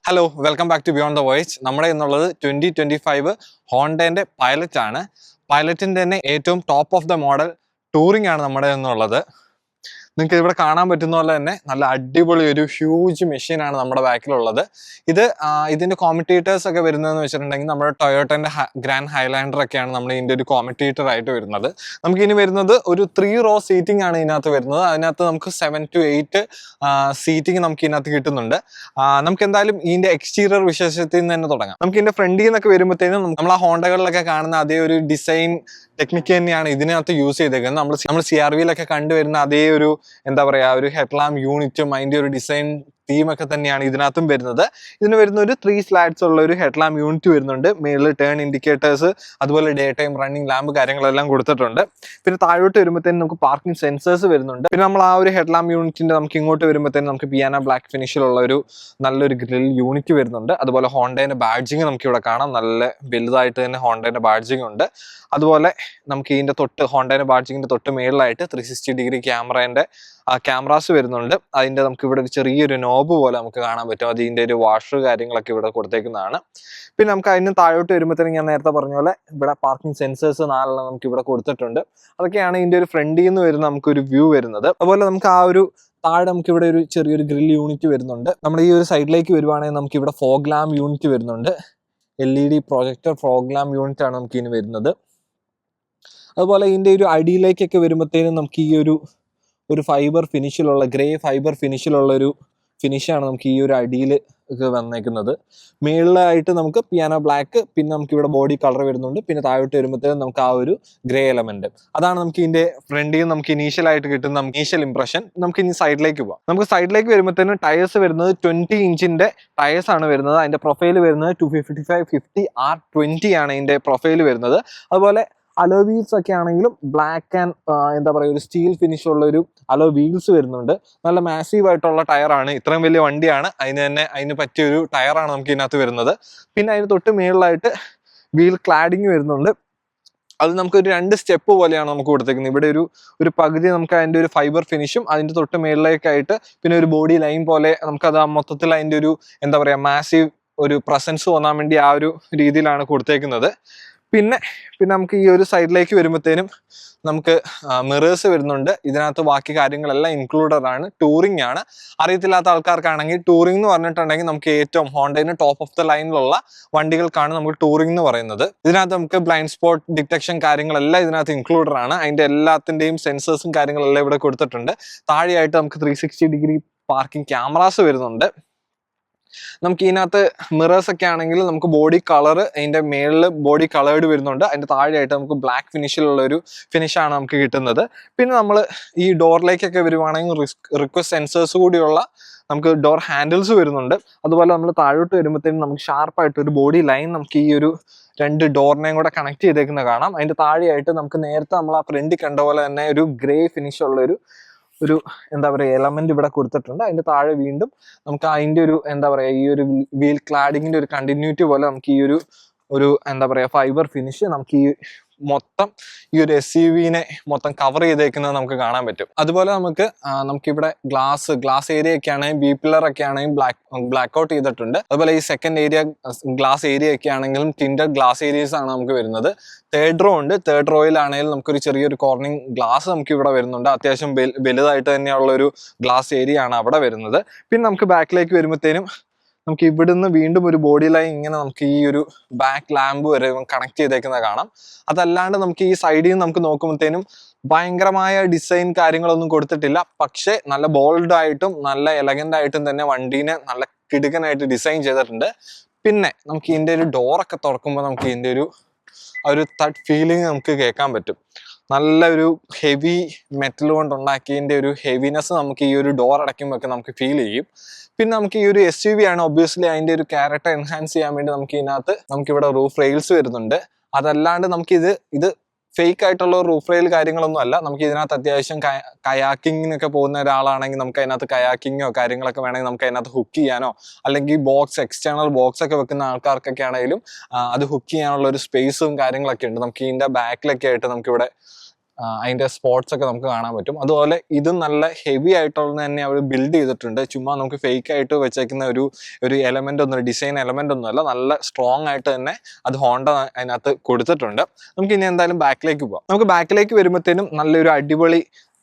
Hello welcome back to Beyond the Voice. നമ്മുടെ എന്നുള്ളത് 2025 ഹോണ്ടേന്റെ പൈലറ്റ് ആണ്. പൈലറ്റിന്റെ തന്നെ ഏറ്റവും top of the model touring ആണ് നമ്മുടെ എന്നുള്ളത്. നിങ്ങൾക്ക് ഇവിടെ കാണാൻ പറ്റുന്ന പോലെ തന്നെ നല്ല അടിപൊളി ഒരു ഹ്യൂജ് മെഷീനാണ് നമ്മുടെ ബാക്കിലുള്ളത്. ഇതിന്റെ കോമ്പറ്റീറ്റേഴ്സ് ഒക്കെ വരുന്നതെന്ന് വെച്ചിട്ടുണ്ടെങ്കിൽ നമ്മുടെ ടൊയോട്ടന്റെ ഗ്രാൻഡ് ഹൈലാൻഡർ ഒക്കെയാണ് നമ്മുടെ ഇതിന്റെ ഒരു കോമ്പറ്റീറ്റർ ആയിട്ട് വരുന്നത്. നമുക്ക് ഇനി വരുന്നത് ഒരു 3 റോ സീറ്റിംഗ് ആണ് ഇതിനകത്ത് വരുന്നത്. അതിനകത്ത് നമുക്ക് 7 to 8 സീറ്റിംഗ് നമുക്ക് ഇതിനകത്ത് കിട്ടുന്നുണ്ട്. നമുക്ക് എന്തായാലും ഇതിന്റെ എക്സ്റ്റീരിയർ വിശേഷത്തിൽ നിന്ന് തന്നെ തുടങ്ങാം. നമുക്ക് ഇതിന്റെ ഫ്രണ്ടിൽ നിന്നൊക്കെ വരുമ്പോഴത്തേനും നമ്മൾ ആ ഹോണ്ടകളിലൊക്കെ കാണുന്ന അതേ ഒരു ഡിസൈൻ ടെക്നിക്ക് തന്നെയാണ് ഇതിനകത്ത് യൂസ് ചെയ്തേക്കുന്നത്. നമ്മൾ CR-Vയിലൊക്കെ കണ്ടുവരുന്ന അതേ ഒരു എന്താ പറയാ ഒരു ഹെഡ്ലാമ്പ് യൂണിറ്റും അതിന്റെ ഒരു ഡിസൈൻ തീമൊക്കെ തന്നെയാണ് ഇതിനകത്തും വരുന്നത്. ഇതിന് വരുന്ന ഒരു 3 സ്ലാറ്റ്സ് ഉള്ള ഒരു ഹെഡ്ലാമ്പ് യൂണിറ്റ് വരുന്നുണ്ട്. മേളിൽ ടേൺ ഇൻഡിക്കേറ്റേഴ്സ്, അതുപോലെ ഡേ ടൈം റണ്ണിങ് ലാമ്പ് കാര്യങ്ങളെല്ലാം കൊടുത്തിട്ടുണ്ട്. പിന്നെ താഴോട്ട് വരുമ്പോഴത്തേനും നമുക്ക് പാർക്കിംഗ് സെൻസേഴ്സ് വരുന്നുണ്ട്. പിന്നെ നമ്മൾ ആ ഒരു ഹെഡ്ലാമ്പ് യൂണിറ്റിന്റെ നമുക്ക് ഇങ്ങോട്ട് വരുമ്പോഴത്തേനും നമുക്ക് പിയാനോ ബ്ലാക്ക് ഫിനിഷിലുള്ള ഒരു നല്ലൊരു ഗ്രിൽ യൂണിറ്റ് വരുന്നുണ്ട്. അതുപോലെ ഹോണ്ടേന്റെ ബാഡ്ജിങ് നമുക്ക് ഇവിടെ കാണാം. നല്ല വലുതായിട്ട് തന്നെ ഹോണ്ടേന്റെ ബാഡ്ജിങ് ഉണ്ട്. അതുപോലെ നമുക്ക് ഇതിന്റെ ഹോണ്ടേന്റെ ബാഡ്ജിങ്ങിന്റെ തൊട്ട് മേളിലായിട്ട് 360 ഡിഗ്രി ക്യാമറാസ് വരുന്നുണ്ട്. അതിന്റെ നമുക്ക് ഇവിടെ ഒരു ചെറിയൊരു നോബ് പോലെ നമുക്ക് കാണാൻ പറ്റും. അതിന്റെ ഒരു വാഷർ കാര്യങ്ങളൊക്കെ ഇവിടെ കൊടുത്തേക്കുന്നതാണ്. പിന്നെ നമുക്ക് അതിന് താഴോട്ട് വരുമ്പോഴത്തേനും ഞാൻ നേരത്തെ പറഞ്ഞ പോലെ ഇവിടെ പാർക്കിംഗ് സെൻസേഴ്സ് 4 നമുക്ക് ഇവിടെ കൊടുത്തിട്ടുണ്ട്. അതൊക്കെയാണ് ഇതിന്റെ ഒരു ഫ്രണ്ടിൽ നിന്ന് വരുന്ന നമുക്കൊരു വ്യൂ വരുന്നത്. അതുപോലെ നമുക്ക് ആ ഒരു താഴെ നമുക്ക് ഇവിടെ ഒരു ചെറിയൊരു ഗ്രിൽ യൂണിറ്റ് വരുന്നുണ്ട്. നമ്മൾ ഈ ഒരു സൈഡിലേക്ക് വരുവാണെങ്കിൽ നമുക്ക് ഇവിടെ ഫോഗ് ലാമ്പ് യൂണിറ്റ് വരുന്നുണ്ട്. LED projector fog lamp unit ആണ് നമുക്ക് ഇതിന് വരുന്നത്. അതുപോലെ ഇതിന്റെ ഒരു അടിയിലേക്കൊക്കെ വരുമ്പോഴത്തേനും നമുക്ക് ഈ ഒരു ഫൈബർ ഫിനിഷിലുള്ള ഗ്രേ ഫൈബർ ഫിനിഷിലുള്ള ഒരു ഫിനിഷാണ് നമുക്ക് ഈ ഒരു അടിയിൽ ഒക്കെ വന്നേക്കുന്നത്. മേളിലായിട്ട് നമുക്ക് പിയാനോ ബ്ലാക്ക്, പിന്നെ നമുക്ക് ഇവിടെ ബോഡി കളർ വരുന്നുണ്ട്. പിന്നെ താഴോട്ട് വരുമ്പോഴത്തേനും നമുക്ക് ആ ഒരു ഗ്രേ എലമെന്റ്. അതാണ് നമുക്ക് ഇതിന്റെ ഫ്രണ്ടിൽ നിന്ന് നമുക്ക് ഇനീഷ്യലായിട്ട് കിട്ടുന്ന ഇനീഷ്യൽ ഇംപ്രഷൻ. നമുക്ക് ഇനി സൈഡിലേക്ക് പോവാം. നമുക്ക് സൈഡിലേക്ക് വരുമ്പോഴത്തേനും ടയേഴ്സ് വരുന്നത് 20 ഇഞ്ചിന്റെ ടയേഴ്സ് ആണ് വരുന്നത്. അതിന്റെ പ്രൊഫൈൽ വരുന്നത് 255/50 R20 ആണ് ഇതിന്റെ പ്രൊഫൈൽ വരുന്നത്. അതുപോലെ അലോ വീൽസ് ഒക്കെ ആണെങ്കിലും ബ്ലാക്ക് ആൻഡ് എന്താ പറയുക ഒരു സ്റ്റീൽ ഫിനിഷ് ഉള്ള ഒരു അലോ വീൽസ് വരുന്നുണ്ട്. നല്ല മാസീവ് ആയിട്ടുള്ള ടയറാണ്. ഇത്രയും വലിയ വണ്ടിയാണ്, അതിന് പറ്റിയൊരു ടയറാണ് നമുക്ക് ഇതിനകത്ത് വരുന്നത്. പിന്നെ അതിന് തൊട്ട് മേളിലായിട്ട് വീൽ ക്ലാഡിങ് വരുന്നുണ്ട്. അത് നമുക്കൊരു 2 സ്റ്റെപ്പ് പോലെയാണ് നമുക്ക് കൊടുത്തേക്കുന്നത്. ഇവിടെ ഒരു പകുതി നമുക്ക് അതിന്റെ ഒരു ഫൈബർ ഫിനിഷും അതിന്റെ തൊട്ട് മേളിലേക്കായിട്ട് പിന്നെ ഒരു ബോഡി ലൈൻ പോലെ നമുക്കത് മൊത്തത്തിൽ അതിന്റെ ഒരു എന്താ പറയാ മാസീവ് ഒരു പ്രസൻസ് തോന്നാൻ വേണ്ടി ആ ഒരു രീതിയിലാണ് കൊടുത്തേക്കുന്നത്. പിന്നെ നമുക്ക് ഈ ഒരു സൈഡിലേക്ക് വരുമ്പോഴത്തേനും നമുക്ക് മിറേഴ്സ് വരുന്നുണ്ട്. ഇതിനകത്ത് ബാക്കി കാര്യങ്ങളെല്ലാം ഇൻക്ലൂഡഡ് ആണ്. ടൂറിംഗ് ആണ്. അറിയത്തില്ലാത്ത ആൾക്കാർക്കാണെങ്കിൽ ടൂറിംഗ് എന്ന് പറഞ്ഞിട്ടുണ്ടെങ്കിൽ നമുക്ക് ഏറ്റവും ഹോണ്ടയിന് ടോപ്പ് ഓഫ് ദ ലൈനിലുള്ള വണ്ടികൾക്കാണ് നമുക്ക് ടൂറിംഗ് എന്ന് പറയുന്നത്. ഇതിനകത്ത് നമുക്ക് ബ്ലൈൻഡ് സ്പോട്ട് ഡിറ്റക്ഷൻ കാര്യങ്ങളെല്ലാം ഇതിനകത്ത് ഇൻക്ലൂഡഡ് ആണ്. അതിന്റെ എല്ലാത്തിന്റെയും സെൻസേഴ്സും കാര്യങ്ങളെല്ലാം ഇവിടെ കൊടുത്തിട്ടുണ്ട്. താഴെയായിട്ട് നമുക്ക് 360 ഡിഗ്രി പാർക്കിംഗ് ക്യാമറാസ് വരുന്നുണ്ട്. നമുക്ക് ഇതിനകത്ത് മിറേഴ്സ് ഒക്കെ ആണെങ്കിൽ നമുക്ക് ബോഡി കളർ അതിന്റെ മേളിൽ ബോഡി കളേർഡ് വരുന്നുണ്ട്. അതിന്റെ താഴെയായിട്ട് നമുക്ക് ബ്ലാക്ക് ഫിനിഷിലുള്ള ഒരു ഫിനിഷാണ് നമുക്ക് കിട്ടുന്നത്. പിന്നെ നമ്മൾ ഈ ഡോറിലേക്കൊക്കെ വരുവാണെങ്കിൽ റിക്വസ്റ്റ് സെൻസേഴ്സ് കൂടിയുള്ള നമുക്ക് ഡോർ ഹാൻഡിൽസ് വരുന്നുണ്ട്. അതുപോലെ നമ്മൾ താഴോട്ട് വരുമ്പോഴത്തേക്കും നമുക്ക് ഷാർപ്പായിട്ട് ഒരു ബോഡി ലൈൻ നമുക്ക് ഈ ഒരു 2 ഡോറിനെയും കൂടെ കണക്ട് ചെയ്തേക്കുന്ന കാണാം. അതിന്റെ താഴെയായിട്ട് നമുക്ക് നേരത്തെ നമ്മൾ ആ ഫ്രണ്ടിൽ കണ്ട പോലെ തന്നെ ഒരു ഗ്രേ ഫിനിഷ് ഉള്ള ഒരു എന്താ പറയുക എലമെന്റ് ഇവിടെ കൊടുത്തിട്ടുണ്ട്. അതിന്റെ താഴെ വീണ്ടും നമുക്ക് അതിന്റെ ഒരു എന്താ പറയുക ഈ ഒരു വീൽ ക്ലാഡിങ്ങിന്റെ ഒരു കണ്ടിന്യൂറ്റി പോലെ നമുക്ക് ഈ ഒരു എന്താ പറയുക ഫൈബർ ഫിനിഷ് നമുക്ക് ഈ ഈ ഒരു SUV-നെ മൊത്തം കവർ ചെയ്തേക്കുന്നത് നമുക്ക് കാണാൻ പറ്റും. അതുപോലെ നമുക്കിവിടെ ഗ്ലാസ് ഏരിയ ഒക്കെ ആണെങ്കിൽ ബി പില്ലർ ഒക്കെ ആണെങ്കിൽ ബ്ലാക്ക് ഔട്ട് ചെയ്തിട്ടുണ്ട്. അതുപോലെ ഈ സെക്കൻഡ് ഏരിയ ഗ്ലാസ് ഏരിയ ഒക്കെ ആണെങ്കിലും ടിൻഡഡ് ഗ്ലാസ് ഏരിയസ് ആണ് നമുക്ക് വരുന്നത്. തേർഡ് റോ ഉണ്ട്. തേർഡ് റോയിലാണെങ്കിൽ നമുക്കൊരു ചെറിയൊരു കോർണിംഗ് ഗ്ലാസ് നമുക്ക് ഇവിടെ വരുന്നുണ്ട്. അത്യാവശ്യം വലുതായിട്ട് തന്നെയുള്ള ഒരു ഗ്ലാസ് ഏരിയ ആണ് അവിടെ വരുന്നത്. പിന്നെ നമുക്ക് ബാക്കിലേക്ക് വരുമ്പോഴത്തേനും നമുക്ക് ഇവിടുന്ന് വീണ്ടും ഒരു ബോഡി ലൈൻ ഇങ്ങനെ നമുക്ക് ഈ ഒരു ബാക്ക് ലാമ്പ് വരെ കണക്ട് ചെയ്തേക്കുന്നത് കാണാം. അതല്ലാണ്ട് നമുക്ക് ഈ സൈഡിൽ നിന്ന് നമുക്ക് നോക്കുമ്പോഴത്തേനും ഭയങ്കരമായ ഡിസൈൻ കാര്യങ്ങളൊന്നും കൊടുത്തിട്ടില്ല. പക്ഷെ നല്ല ബോൾഡ് ആയിട്ടും നല്ല എലഗന്റ് ആയിട്ടും തന്നെ വണ്ടീനെ നല്ല കിടുക്കനായിട്ട് ഡിസൈൻ ചെയ്തിട്ടുണ്ട്. പിന്നെ നമുക്ക് ഇതിന്റെ ഒരു ഡോറൊക്കെ തുറക്കുമ്പോൾ നമുക്ക് ഇതിന്റെ ഒരു തട്ട് ഫീലിംഗ് നമുക്ക് കേൾക്കാൻ പറ്റും. നല്ല ഒരു ഹെവി മെറ്റൽ കൊണ്ട് ഉണ്ടാക്കിയതിന്റെ ഒരു ഹെവിനെസ് നമുക്ക് ഈ ഒരു ഡോർ അടയ്ക്കുമ്പോൾ നമുക്ക് ഫീൽ ചെയ്യും. പിന്നെ നമുക്ക് ഈ ഒരു SUV ആണ്, ഒബ്വിയസ്ലി അതിന്റെ ഒരു ക്യാരക്ടർ എൻഹാൻസ് ചെയ്യാൻ വേണ്ടി നമുക്ക് ഇവിടെ റൂഫ് റെയിൽസ് വരുന്നുണ്ട്. അതല്ലാണ്ട് നമുക്ക് ഇത് ഫേക്ക് ആയിട്ടുള്ള റൂഫ് റെയിൽ കാര്യങ്ങളൊന്നും അല്ല. നമുക്ക് ഇതിനകത്ത് അത്യാവശ്യം കയാക്കിങ്ങിനൊക്കെ പോകുന്ന ഒരാളാണെങ്കിൽ നമുക്ക് അതിനകത്ത് കയാക്കിങ്ങോ കാര്യങ്ങളൊക്കെ വേണമെങ്കിൽ നമുക്ക് അതിനകത്ത് ഹുക്ക് ചെയ്യാനോ അല്ലെങ്കിൽ എക്സ്റ്റേണൽ ബോക്സ് ഒക്കെ വെക്കുന്ന ആൾക്കാർക്കൊക്കെ ആണെങ്കിലും അത് ഹുക്ക് ചെയ്യാനുള്ള ഒരു സ്പേസും കാര്യങ്ങളൊക്കെ ഉണ്ട്. നമുക്ക് ഇതിന്റെ ബാക്കിലൊക്കെ ആയിട്ട് നമുക്കിവിടെ അതിൻ്റെ സ്പോട്ട്സ് ഒക്കെ നമുക്ക് കാണാൻ പറ്റും. അതുപോലെ ഇത് നല്ല ഹെവി ആയിട്ടുള്ളത് തന്നെ അവർ ബിൽഡ് ചെയ്തിട്ടുണ്ട്. ചുമ്മാ നമുക്ക് ഫേക്ക് ആയിട്ട് വെച്ചേക്കുന്ന ഒരു എലമെന്റ് ഒന്നും, ഡിസൈൻ എലമെന്റ് ഒന്നും അല്ല, നല്ല സ്ട്രോങ് ആയിട്ട് തന്നെ അത് ഹോണ്ട അതിനകത്ത് കൊടുത്തിട്ടുണ്ട്. നമുക്ക് ഇനി എന്തായാലും ബാക്കിലേക്ക് പോവാം. നമുക്ക് ബാക്കിലേക്ക് വരുമ്പോഴത്തേനും നല്ലൊരു അടിപൊളി,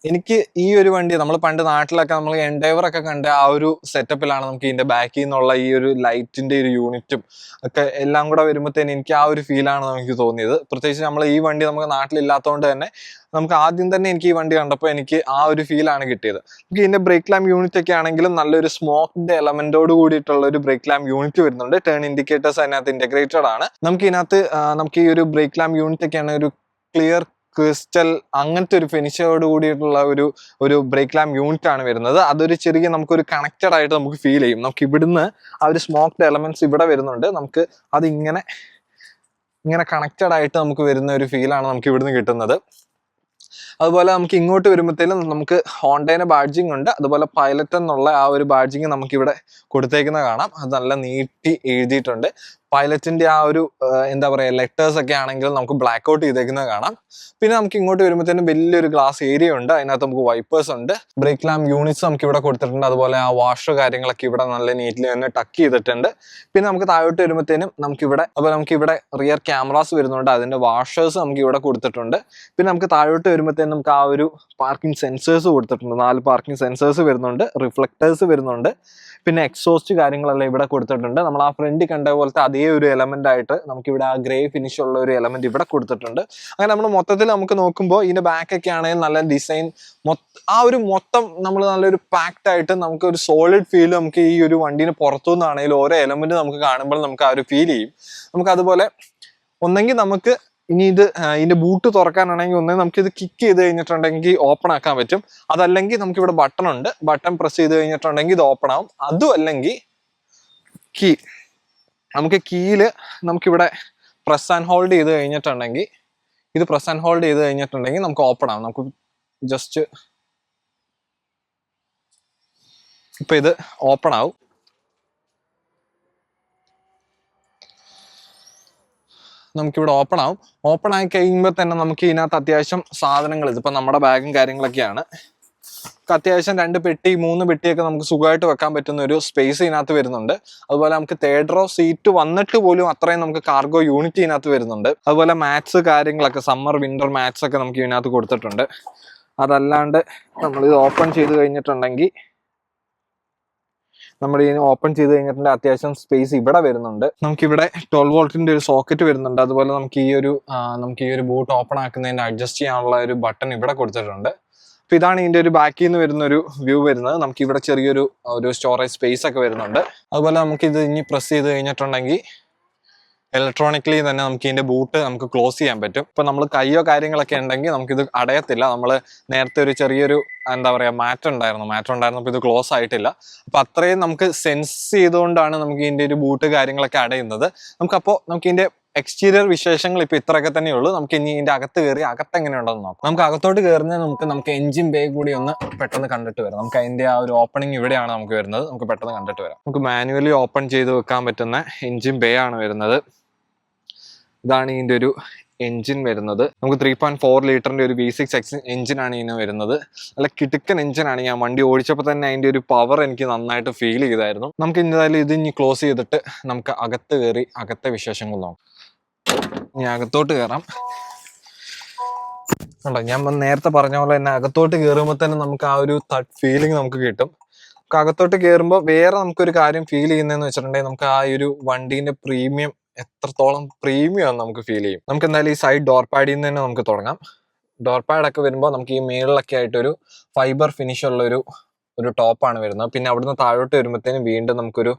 എനിക്ക് ഈ ഒരു വണ്ടി നമ്മൾ പണ്ട് നാട്ടിലൊക്കെ നമ്മൾ എൻഡേവർ ഒക്കെ കണ്ട ആ ഒരു സെറ്റപ്പിലാണ് നമുക്ക് ഇതിന്റെ ബാക്കിൽ നിന്നുള്ള ഈ ഒരു ലൈറ്റിന്റെ ഒരു യൂണിറ്റും ഒക്കെ എല്ലാം കൂടെ വരുമ്പോഴത്തേന് എനിക്ക് ആ ഒരു ഫീലാണ് നമുക്ക് തോന്നിയത്. പ്രത്യേകിച്ച് നമ്മൾ ഈ വണ്ടി നമുക്ക് നാട്ടിലില്ലാത്തതുകൊണ്ട് തന്നെ നമുക്ക് ആദ്യം തന്നെ എനിക്ക് ഈ വണ്ടി കണ്ടപ്പോൾ എനിക്ക് ആ ഒരു ഫീലാണ് കിട്ടിയത്. നമുക്ക് ഇതിന്റെ ബ്രേക്ക് ലാമ്പ് യൂണിറ്റ് ഒക്കെ ആണെങ്കിലും നല്ലൊരു സ്മോക്കിന്റെ എലമെന്റോട് കൂടിയിട്ടുള്ള ഒരു ബ്രേക്ക് ലാമ്പ് യൂണിറ്റ് വരുന്നുണ്ട്. ടേൺ ഇൻഡിക്കേറ്റേഴ്സ് അതിനകത്ത് ഇന്റഗ്രേറ്റഡ് ആണ്. നമുക്ക് ഇതിനകത്ത് നമുക്ക് ഈ ഒരു ബ്രേക്ക് ലാമ്പ് യൂണിറ്റ് ഒക്കെയാണ് ഒരു ക്ലിയർ ക്രിസ്റ്റൽ അങ്ങനത്തെ ഒരു ഫിനിഷോട് കൂടിയിട്ടുള്ള ഒരു ബ്രേക്ക് ലാമ്പ് യൂണിറ്റ് ആണ് വരുന്നത്. അതൊരു ചെറിയ നമുക്കൊരു കണക്റ്റഡ് ആയിട്ട് നമുക്ക് ഫീൽ ചെയ്യും. നമുക്ക് ഇവിടുന്ന് ആ ഒരു സ്മോക്ഡ് എലമെന്റ്സ് ഇവിടെ വരുന്നുണ്ട്, നമുക്ക് അത് ഇങ്ങനെ കണക്റ്റഡ് ആയിട്ട് നമുക്ക് വരുന്ന ഒരു ഫീലാണ് നമുക്ക് ഇവിടുന്ന് കിട്ടുന്നത്. അതുപോലെ നമുക്ക് ഇങ്ങോട്ട് വരുമ്പോഴത്തേലും നമുക്ക് ഹോണ്ടയുടെ ബാഡ്ജിങ് ഉണ്ട്. അതുപോലെ പൈലറ്റ് എന്നുള്ള ആ ഒരു ബാഡ്ജിങ് നമുക്ക് ഇവിടെ കൊടുത്തേക്കുന്ന കാണാം. അത് നല്ല നീട്ടി എഴുതിയിട്ടുണ്ട്. പൈലറ്റിന്റെ ആ ഒരു എന്താ പറയുക, ലെറ്റേഴ്സ് ഒക്കെ ആണെങ്കിൽ നമുക്ക് ബ്ലാക്ക് ഔട്ട് ചെയ്തേക്കുന്നത് കാണാം. പിന്നെ നമുക്ക് ഇങ്ങോട്ട് വരുമ്പോഴത്തേനും വലിയൊരു ഗ്ലാസ് ഏരിയ ഉണ്ട്. അതിനകത്ത് നമുക്ക് വൈപ്പേഴ്സ് ഉണ്ട്. ബ്രേക്ക് ലാമ്പ് യൂണിറ്റ്സ് നമുക്ക് ഇവിടെ കൊടുത്തിട്ടുണ്ട്. അതുപോലെ ആ വാഷർ കാര്യങ്ങളൊക്കെ ഇവിടെ നല്ല നീറ്റ്ലി തന്നെ ടക്ക് ചെയ്തിട്ടുണ്ട്. പിന്നെ നമുക്ക് താഴോട്ട് വരുമ്പോഴത്തേനും നമുക്കിവിടെ റിയർ ക്യാമറാസ് വരുന്നുണ്ട്. അതിന്റെ വാഷേഴ്സ് നമുക്ക് ഇവിടെ കൊടുത്തിട്ടുണ്ട്. പിന്നെ നമുക്ക് താഴോട്ട് വരുമ്പോഴത്തേനും നമുക്ക് ആ ഒരു പാർക്കിംഗ് സെൻസേഴ്സ് കൊടുത്തിട്ടുണ്ട്. 4 പാർക്കിംഗ് സെൻസേഴ്സ് വരുന്നുണ്ട്, റിഫ്ലക്ടേഴ്സ് വരുന്നുണ്ട്. പിന്നെ എക്സോസ്റ്റ് കാര്യങ്ങളെല്ലാം ഇവിടെ കൊടുത്തിട്ടുണ്ട്. നമ്മൾ ആ ഫ്രണ്ടിൽ കണ്ട പോലത്തെ അതേ ഒരു എലമെന്റ് ആയിട്ട് നമുക്കിവിടെ ആ ഗ്രേ ഫിനിഷ് ഉള്ള ഒരു എലമെന്റ് ഇവിടെ കൊടുത്തിട്ടുണ്ട്. അങ്ങനെ നമ്മൾ മൊത്തത്തിൽ നമുക്ക് നോക്കുമ്പോൾ ഇതിന്റെ ബാക്ക് ഒക്കെ ആണെങ്കിൽ നല്ല ഡിസൈൻ, ആ ഒരു മൊത്തം നമ്മൾ നല്ലൊരു പാക്ഡ് ആയിട്ട് നമുക്ക് ഒരു സോളിഡ് ഫീൽ നമുക്ക് ഈ ഒരു വണ്ടീന് പുറത്തുനിന്നാണെങ്കിലും ഓരോ എലമെന്റ് നമുക്ക് കാണുമ്പോൾ നമുക്ക് ആ ഒരു ഫീൽ ചെയ്യും. നമുക്ക് അതുപോലെ ഒന്നെങ്കിൽ നമുക്ക് ഇനി ഇതിന്റെ ബൂട്ട് തുറക്കാനാണെങ്കിൽ ഒന്നേ നമുക്ക് ഇത് കിക്ക് ചെയ്ത് കഴിഞ്ഞിട്ടുണ്ടെങ്കിൽ ഓപ്പൺ ആക്കാൻ പറ്റും. അതല്ലെങ്കിൽ നമുക്ക് ഇവിടെ ബട്ടൺ ഉണ്ട്, ബട്ടൺ പ്രസ് ചെയ്ത് കഴിഞ്ഞിട്ടുണ്ടെങ്കിൽ ഇത് ഓപ്പൺ ആവും. അതും അല്ലെങ്കിൽ കീ, നമുക്ക് കീയില് നമുക്കിവിടെ പ്രസ് ആൻഡ് ഹോൾഡ് ചെയ്ത് കഴിഞ്ഞിട്ടുണ്ടെങ്കിൽ നമുക്ക് ഓപ്പൺ ആവും. നമുക്ക് ജസ്റ്റ് ഇപ്പൊ ഇത് ഓപ്പൺ ആവും. നമുക്കിവിടെ ഓപ്പൺ ആവും. ഓപ്പൺ ആയി കഴിയുമ്പോൾ തന്നെ നമുക്ക് ഇതിനകത്ത് അത്യാവശ്യം സാധനങ്ങൾ, ഇതിപ്പോ നമ്മുടെ ബാഗും കാര്യങ്ങളൊക്കെയാണ്. അത്യാവശ്യം 2 പെട്ടി 3 പെട്ടിയൊക്കെ നമുക്ക് സുഖമായിട്ട് വെക്കാൻ പറ്റുന്ന ഒരു സ്പേസ് ഇതിനകത്ത് വരുന്നുണ്ട്. അതുപോലെ നമുക്ക് 3rd റോ സീറ്റ് വന്നിട്ട് പോലും അത്രയും നമുക്ക് കാർഗോ യൂണിറ്റ് ഇതിനകത്ത് വരുന്നുണ്ട്. അതുപോലെ മാറ്റ്സ് കാര്യങ്ങളൊക്കെ, സമ്മർ വിന്റർ മാറ്റ്സ് ഒക്കെ നമുക്ക് ഇതിനകത്ത് കൊടുത്തിട്ടുണ്ട്. അതല്ലാണ്ട് നമ്മളിത് ഓപ്പൺ ചെയ്ത് കഴിഞ്ഞിട്ടുണ്ടെങ്കിൽ അത്യാവശ്യം സ്പേസ് ഇവിടെ വരുന്നുണ്ട്. നമുക്കിവിടെ 12 വോൾട്ടിന്റെ ഒരു സോക്കറ്റ് വരുന്നുണ്ട്. അതുപോലെ നമുക്ക് ഈ ഒരു ബൂട്ട് ഓപ്പൺ ആക്കുന്നതിന് അഡ്ജസ്റ്റ് ചെയ്യാനുള്ള ഒരു ബട്ടൺ ഇവിടെ കൊടുത്തിട്ടുണ്ട്. അപ്പൊ ഇതാണ് ഇതിന്റെ ഒരു ബാക്കിൽ നിന്ന് വരുന്ന ഒരു വ്യൂ വരുന്നത്. നമുക്ക് ഇവിടെ ചെറിയൊരു സ്റ്റോറേജ് സ്പേസ് ഒക്കെ വരുന്നുണ്ട്. അതുപോലെ നമുക്ക് ഇത് ഇനി പ്രസ് ചെയ്ത് കഴിഞ്ഞിട്ടുണ്ടെങ്കിൽ ഇലക്ട്രോണിക്കലി തന്നെ നമുക്ക് ഇതിന്റെ ബൂട്ട് നമുക്ക് ക്ലോസ് ചെയ്യാൻ പറ്റും. ഇപ്പൊ നമ്മൾ കയ്യോ കാര്യങ്ങളൊക്കെ ഉണ്ടെങ്കിൽ നമുക്കിത് അടയത്തില്ല. നമ്മൾ നേരത്തെ ഒരു ചെറിയൊരു എന്താ പറയാ മാറ്റം ഉണ്ടായിരുന്നു, അപ്പൊ ഇത് ക്ലോസ് ആയിട്ടില്ല. അപ്പൊ അത്രയും നമുക്ക് സെൻസ് ചെയ്തുകൊണ്ടാണ് നമുക്ക് ഇതിന്റെ ഒരു ബൂട്ട് കാര്യങ്ങളൊക്കെ അടയുന്നത്. നമുക്ക് ഇതിന്റെ എക്സ്റ്റീരിയർ വിശേഷങ്ങൾ ഇപ്പൊ ഇത്രയൊക്കെ തന്നെയുള്ളൂ. നമുക്ക് ഇനി ഇതിന്റെ അകത്ത് കയറി അകത്ത് എങ്ങനെയുണ്ടെന്ന് നോക്കാം. നമുക്ക് അകത്തോട്ട് കയറുന്നത് നമുക്ക് എഞ്ചിൻ ബേ കൂടി ഒന്ന് പെട്ടെന്ന് കണ്ടിട്ട് വരാം. നമുക്ക് അതിന്റെ ആ ഒരു ഓപ്പണിംഗ് ഇവിടെയാണ് നമുക്ക് വരുന്നത്. നമുക്ക് പെട്ടെന്ന് കണ്ടിട്ട് വരാം. നമുക്ക് മാനുവലി ഓപ്പൺ ചെയ്ത് വെക്കാൻ പറ്റുന്ന എഞ്ചിൻ ബേ ആണ് വരുന്നത്. ഇതാണ് ഇതിന്റെ ഒരു എഞ്ചിൻ വരുന്നത്. നമുക്ക് 3.4 ലിറ്ററിന്റെ ഒരു V6 എഞ്ചിനാണ് ഇതിന് വരുന്നത്. നല്ല കിടുക്കൻ എഞ്ചിനാണ്. ഞാൻ വണ്ടി ഓടിച്ചപ്പോൾ തന്നെ അതിന്റെ ഒരു പവർ എനിക്ക് നന്നായിട്ട് ഫീൽ ചെയ്തായിരുന്നു. നമുക്ക് എന്തായാലും ഇത് ഇനി ക്ലോസ് ചെയ്തിട്ട് നമുക്ക് അകത്ത് കയറി അകത്തെ വിശേഷങ്ങൾ നോക്കാം. ഇനി അകത്തോട്ട് കയറാം. കണ്ടോ, ഞാൻ നേരത്തെ പറഞ്ഞ പോലെ തന്നെ അകത്തോട്ട് കയറുമ്പോൾ തന്നെ നമുക്ക് ആ ഒരു ഫീലിംഗ് നമുക്ക് കിട്ടും. അകത്തോട്ട് കയറുമ്പോൾ വേറെ നമുക്കൊരു കാര്യം ഫീൽ ചെയ്യുന്നതെന്ന് വെച്ചിട്ടുണ്ടെങ്കിൽ നമുക്ക് ആ ഒരു വണ്ടീന്റെ പ്രീമിയം എത്രത്തോളം പ്രീമിയം ആണ് നമുക്ക് ഫീൽ ചെയ്യും. നമുക്ക് എന്തായാലും ഈ സൈഡ് ഡോർ പാഡിൽ നിന്ന് തന്നെ നമുക്ക് തുടങ്ങാം. ഡോർ പാഡ് ഒക്കെ വരുമ്പോൾ നമുക്ക് ഈ മേളിലൊക്കെ ആയിട്ടൊരു ഫൈബർ ഫിനിഷ് ഉള്ള ഒരു ടോപ്പാണ് വരുന്നത്. പിന്നെ അവിടുന്ന് താഴോട്ട് വരുമ്പോഴത്തേനും വീണ്ടും നമുക്കൊരു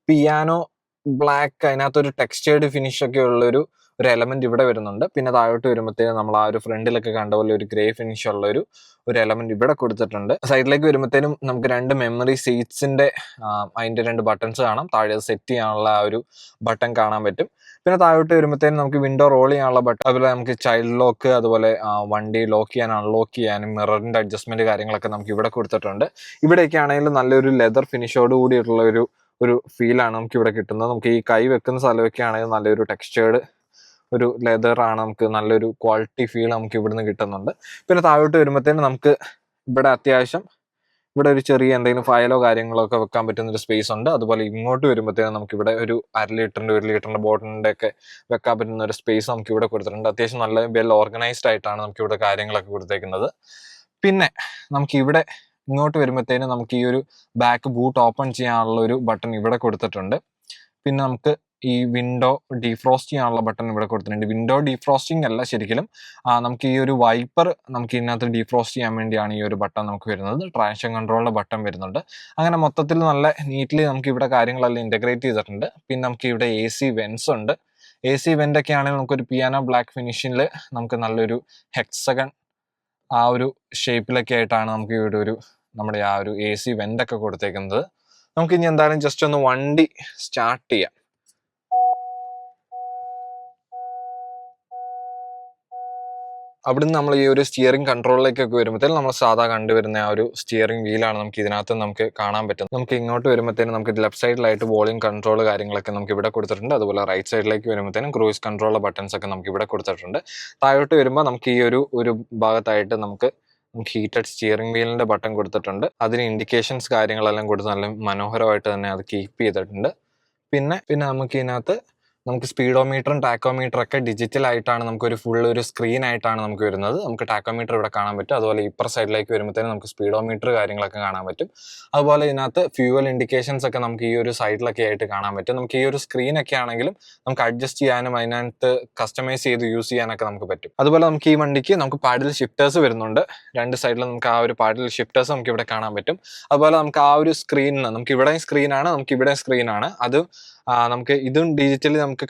പിയാനോ ബ്ലാക്ക്, അതിനകത്തൊരു ടെക്സ്റ്റേർഡ് ഫിനിഷ് ഒക്കെ ഉള്ള ഒരു എലമെന്റ് ഇവിടെ വരുന്നുണ്ട്. പിന്നെ താഴോട്ട് വരുമ്പോഴത്തേനും നമ്മൾ ആ ഒരു ഫ്രണ്ടിലൊക്കെ കണ്ട പോലെ ഒരു ഗ്രേ ഫിനിഷ് ഉള്ള ഒരു എലമെന്റ് ഇവിടെ കൊടുത്തിട്ടുണ്ട്. സൈഡിലേക്ക് വരുമ്പോഴത്തേനും നമുക്ക് 2 മെമ്മറി സീറ്റ്സിന്റെ അതിന്റെ 2 ബട്ടൺസ് കാണാം. താഴെ സെറ്റ് ചെയ്യാനുള്ള ആ ഒരു ബട്ടൺ കാണാൻ പറ്റും. പിന്നെ താഴോട്ട് വരുമ്പോഴത്തേനും നമുക്ക് വിൻഡോ റോൾ ചെയ്യാനുള്ള ബട്ടൺ, അതുപോലെ നമുക്ക് ചൈൽഡ് ലോക്ക്, അതുപോലെ വണ്ടി ലോക്ക് ചെയ്യാൻ അൺലോക്ക് ചെയ്യാനും മിററിന്റെ അഡ്ജസ്റ്റ്മെന്റ് കാര്യങ്ങളൊക്കെ നമുക്ക് ഇവിടെ കൊടുത്തിട്ടുണ്ട്. ഇവിടെയൊക്കെ ആണെങ്കിലും നല്ലൊരു ലെതർ ഫിനിഷോട് കൂടിയിട്ടുള്ള ഒരു ഫീലാണ് നമുക്ക് ഇവിടെ കിട്ടുന്നത്. നമുക്ക് ഈ കൈ വെക്കുന്ന സ്ഥലമൊക്കെ ആണെങ്കിൽ നല്ലൊരു ടെക്സ്റ്റേർഡ് ഒരു ലെതറാണ്, നമുക്ക് നല്ലൊരു ക്വാളിറ്റി ഫീൽ നമുക്ക് ഇവിടുന്ന് കിട്ടുന്നുണ്ട്. പിന്നെ താഴോട്ട് വരുമ്പോഴത്തേനും നമുക്ക് ഇവിടെ അത്യാവശ്യം ഇവിടെ ഒരു ചെറിയ എന്തെങ്കിലും ഫയലോ കാര്യങ്ങളോ ഒക്കെ വെക്കാൻ പറ്റുന്ന ഒരു സ്പേസ് ഉണ്ട്. അതുപോലെ ഇങ്ങോട്ട് വരുമ്പോഴത്തേനും നമുക്ക് ഇവിടെ ഒരു 1/2 ലിറ്ററിന്റെ 1 ലിറ്ററിന്റെ ബോട്ടിലിന്റെ ഒക്കെ വെക്കാൻ പറ്റുന്ന ഒരു സ്പേസ് നമുക്ക് ഇവിടെ കൊടുത്തിട്ടുണ്ട്. അത്യാവശ്യം നല്ല വെൽ ഓർഗനൈസ്ഡ് ആയിട്ടാണ് നമുക്ക് ഇവിടെ കാര്യങ്ങളൊക്കെ കൊടുത്തേക്കുന്നത്. പിന്നെ നമുക്ക് ഇവിടെ ഇങ്ങോട്ട് വരുമ്പോഴത്തേനും നമുക്ക് ഈ ഒരു ബാക്ക് ബൂട്ട് ഓപ്പൺ ചെയ്യാനുള്ള ഒരു ബട്ടൺ ഇവിടെ കൊടുത്തിട്ടുണ്ട്. പിന്നെ നമുക്ക് ഈ വിൻഡോ ഡീഫ്രോസ്റ്റ് ചെയ്യാനുള്ള ബട്ടൺ ഇവിടെ കൊടുത്തിട്ടുണ്ട്. വിൻഡോ ഡീഫ്രോസ്റ്റിംഗ് അല്ല ശരിക്കും, നമുക്ക് ഈ ഒരു വൈപ്പർ നമുക്ക് ഇതിനകത്ത് ഡീഫ്രോസ്റ്റ് ചെയ്യാൻ വേണ്ടിയാണ് ഈ ഒരു ബട്ടൺ നമുക്ക് വരുന്നത്. ട്രാക്ഷൻ കൺട്രോളിന്റെ ബട്ടൺ വരുന്നുണ്ട്. അങ്ങനെ മൊത്തത്തിൽ നല്ല നീറ്റ്ലി നമുക്ക് ഇവിടെ കാര്യങ്ങളെല്ലാം ഇന്റഗ്രേറ്റ് ചെയ്തിട്ടുണ്ട്. പിന്നെ നമുക്ക് ഇവിടെ AC വെന്റ്സ് ഉണ്ട്. AC വെന്റ് ഒക്കെ ആണെങ്കിൽ നമുക്കൊരു പിയാനോ ബ്ലാക്ക് ഫിനിഷിൽ നമുക്ക് നല്ലൊരു ഹെക്സഗൺ ആ ഒരു ഷേപ്പിലൊക്കെ ആയിട്ടാണ് നമുക്ക് ഇവിടെ ഒരു നമ്മുടെ ആ ഒരു AC വെന്റ് ഒക്കെ കൊടുത്തേക്കുന്നത്. നമുക്ക് ഇനി എന്തായാലും ജസ്റ്റ് ഒന്ന് വണ്ടി സ്റ്റാർട്ട് ചെയ്യാം. അവിടുന്ന് നമ്മൾ ഈ ഒരു സ്റ്റിയറിംഗ് കൺട്രോളിലേക്കൊക്കെ വരുമ്പോഴത്തേനും നമ്മൾ സാധാ കണ്ടുവരുന്ന ആ ഒരു സ്റ്റിയറിംഗ് വീലാണ് നമുക്ക് ഇതിനകത്ത് നമുക്ക് കാണാൻ പറ്റും. നമുക്ക് ഇങ്ങോട്ട് വരുമ്പോഴത്തേനും നമുക്ക് ലെഫ്റ്റ് സൈഡിലായിട്ട് വോളിയം കൺട്രോൾ കാര്യങ്ങളൊക്കെ നമുക്ക് ഇവിടെ കൊടുത്തിട്ടുണ്ട്. അതുപോലെ റൈറ്റ് സൈഡിലേക്ക് വരുമ്പോഴത്തേനും ക്രൂയിസ് കൺട്രോൾ ബട്ടൺസ് ഒക്കെ നമുക്ക് ഇവിടെ കൊടുത്തിട്ടുണ്ട്. താഴോട്ട് വരുമ്പോൾ നമുക്ക് ഈ ഒരു ഭാഗത്തായിട്ട് നമുക്ക് ഹീറ്റഡ് സ്റ്റിയറിംഗ് വീലിന്റെ ബട്ടൺ കൊടുത്തിട്ടുണ്ട്. അതിന് ഇൻഡിക്കേഷൻസ് കാര്യങ്ങളെല്ലാം കൊടുത്ത് നല്ല മനോഹരമായിട്ട് തന്നെ അത് കീപ്പ് ചെയ്തിട്ടുണ്ട്. പിന്നെ നമുക്ക് ഇതിനകത്ത് നമുക്ക് സ്പീഡോമീറ്ററും ടാക്കോമീറ്ററും ഒക്കെ ഡിജിറ്റൽ ആയിട്ടാണ് നമുക്കൊരു ഫുൾ ഒരു സ്ക്രീൻ ആയിട്ടാണ് നമുക്ക് വരുന്നത്. നമുക്ക് ടാക്കോമീറ്റർ ഇവിടെ കാണാൻ പറ്റും. അതുപോലെ ഇപ്പർ സൈഡിലേക്ക് വരുമ്പോഴത്തേനും നമുക്ക് സ്പീഡോമീറ്റർ കാര്യങ്ങളൊക്കെ കാണാൻ പറ്റും. അതുപോലെ ഇതിനകത്ത് ഫ്യൂവൽ ഇൻഡിക്കേഷൻസ് ഒക്കെ നമുക്ക് ഈ ഒരു സൈഡിലൊക്കെ ആയിട്ട് കാണാൻ പറ്റും. നമുക്ക് ഈ ഒരു സ്ക്രീൻ ഒക്കെ ആണെങ്കിലും നമുക്ക് അഡ്ജസ്റ്റ് ചെയ്യാനും അതിനകത്ത് കസ്റ്റമൈസ് ചെയ്ത് യൂസ് ചെയ്യാനൊക്കെ നമുക്ക് പറ്റും. അതുപോലെ നമുക്ക് ഈ വണ്ടിക്ക് നമുക്ക് പാഡിൽ ഷിഫ്റ്റേഴ്സ് വരുന്നുണ്ട്. രണ്ട് സൈഡിലും നമുക്ക് ആ ഒരു പാഡിൽ ഷിഫ്റ്റേഴ്സ് നമുക്ക് ഇവിടെ കാണാൻ പറ്റും. അതുപോലെ നമുക്ക് ആ ഒരു സ്ക്രീനിന് നമുക്ക് ഇവിടെയും സ്ക്രീനാണ്, നമുക്ക് ഇവിടെ സ്ക്രീനാണ്. അത് നമുക്ക് ഇതും ഡിജിറ്റലി നമുക്ക്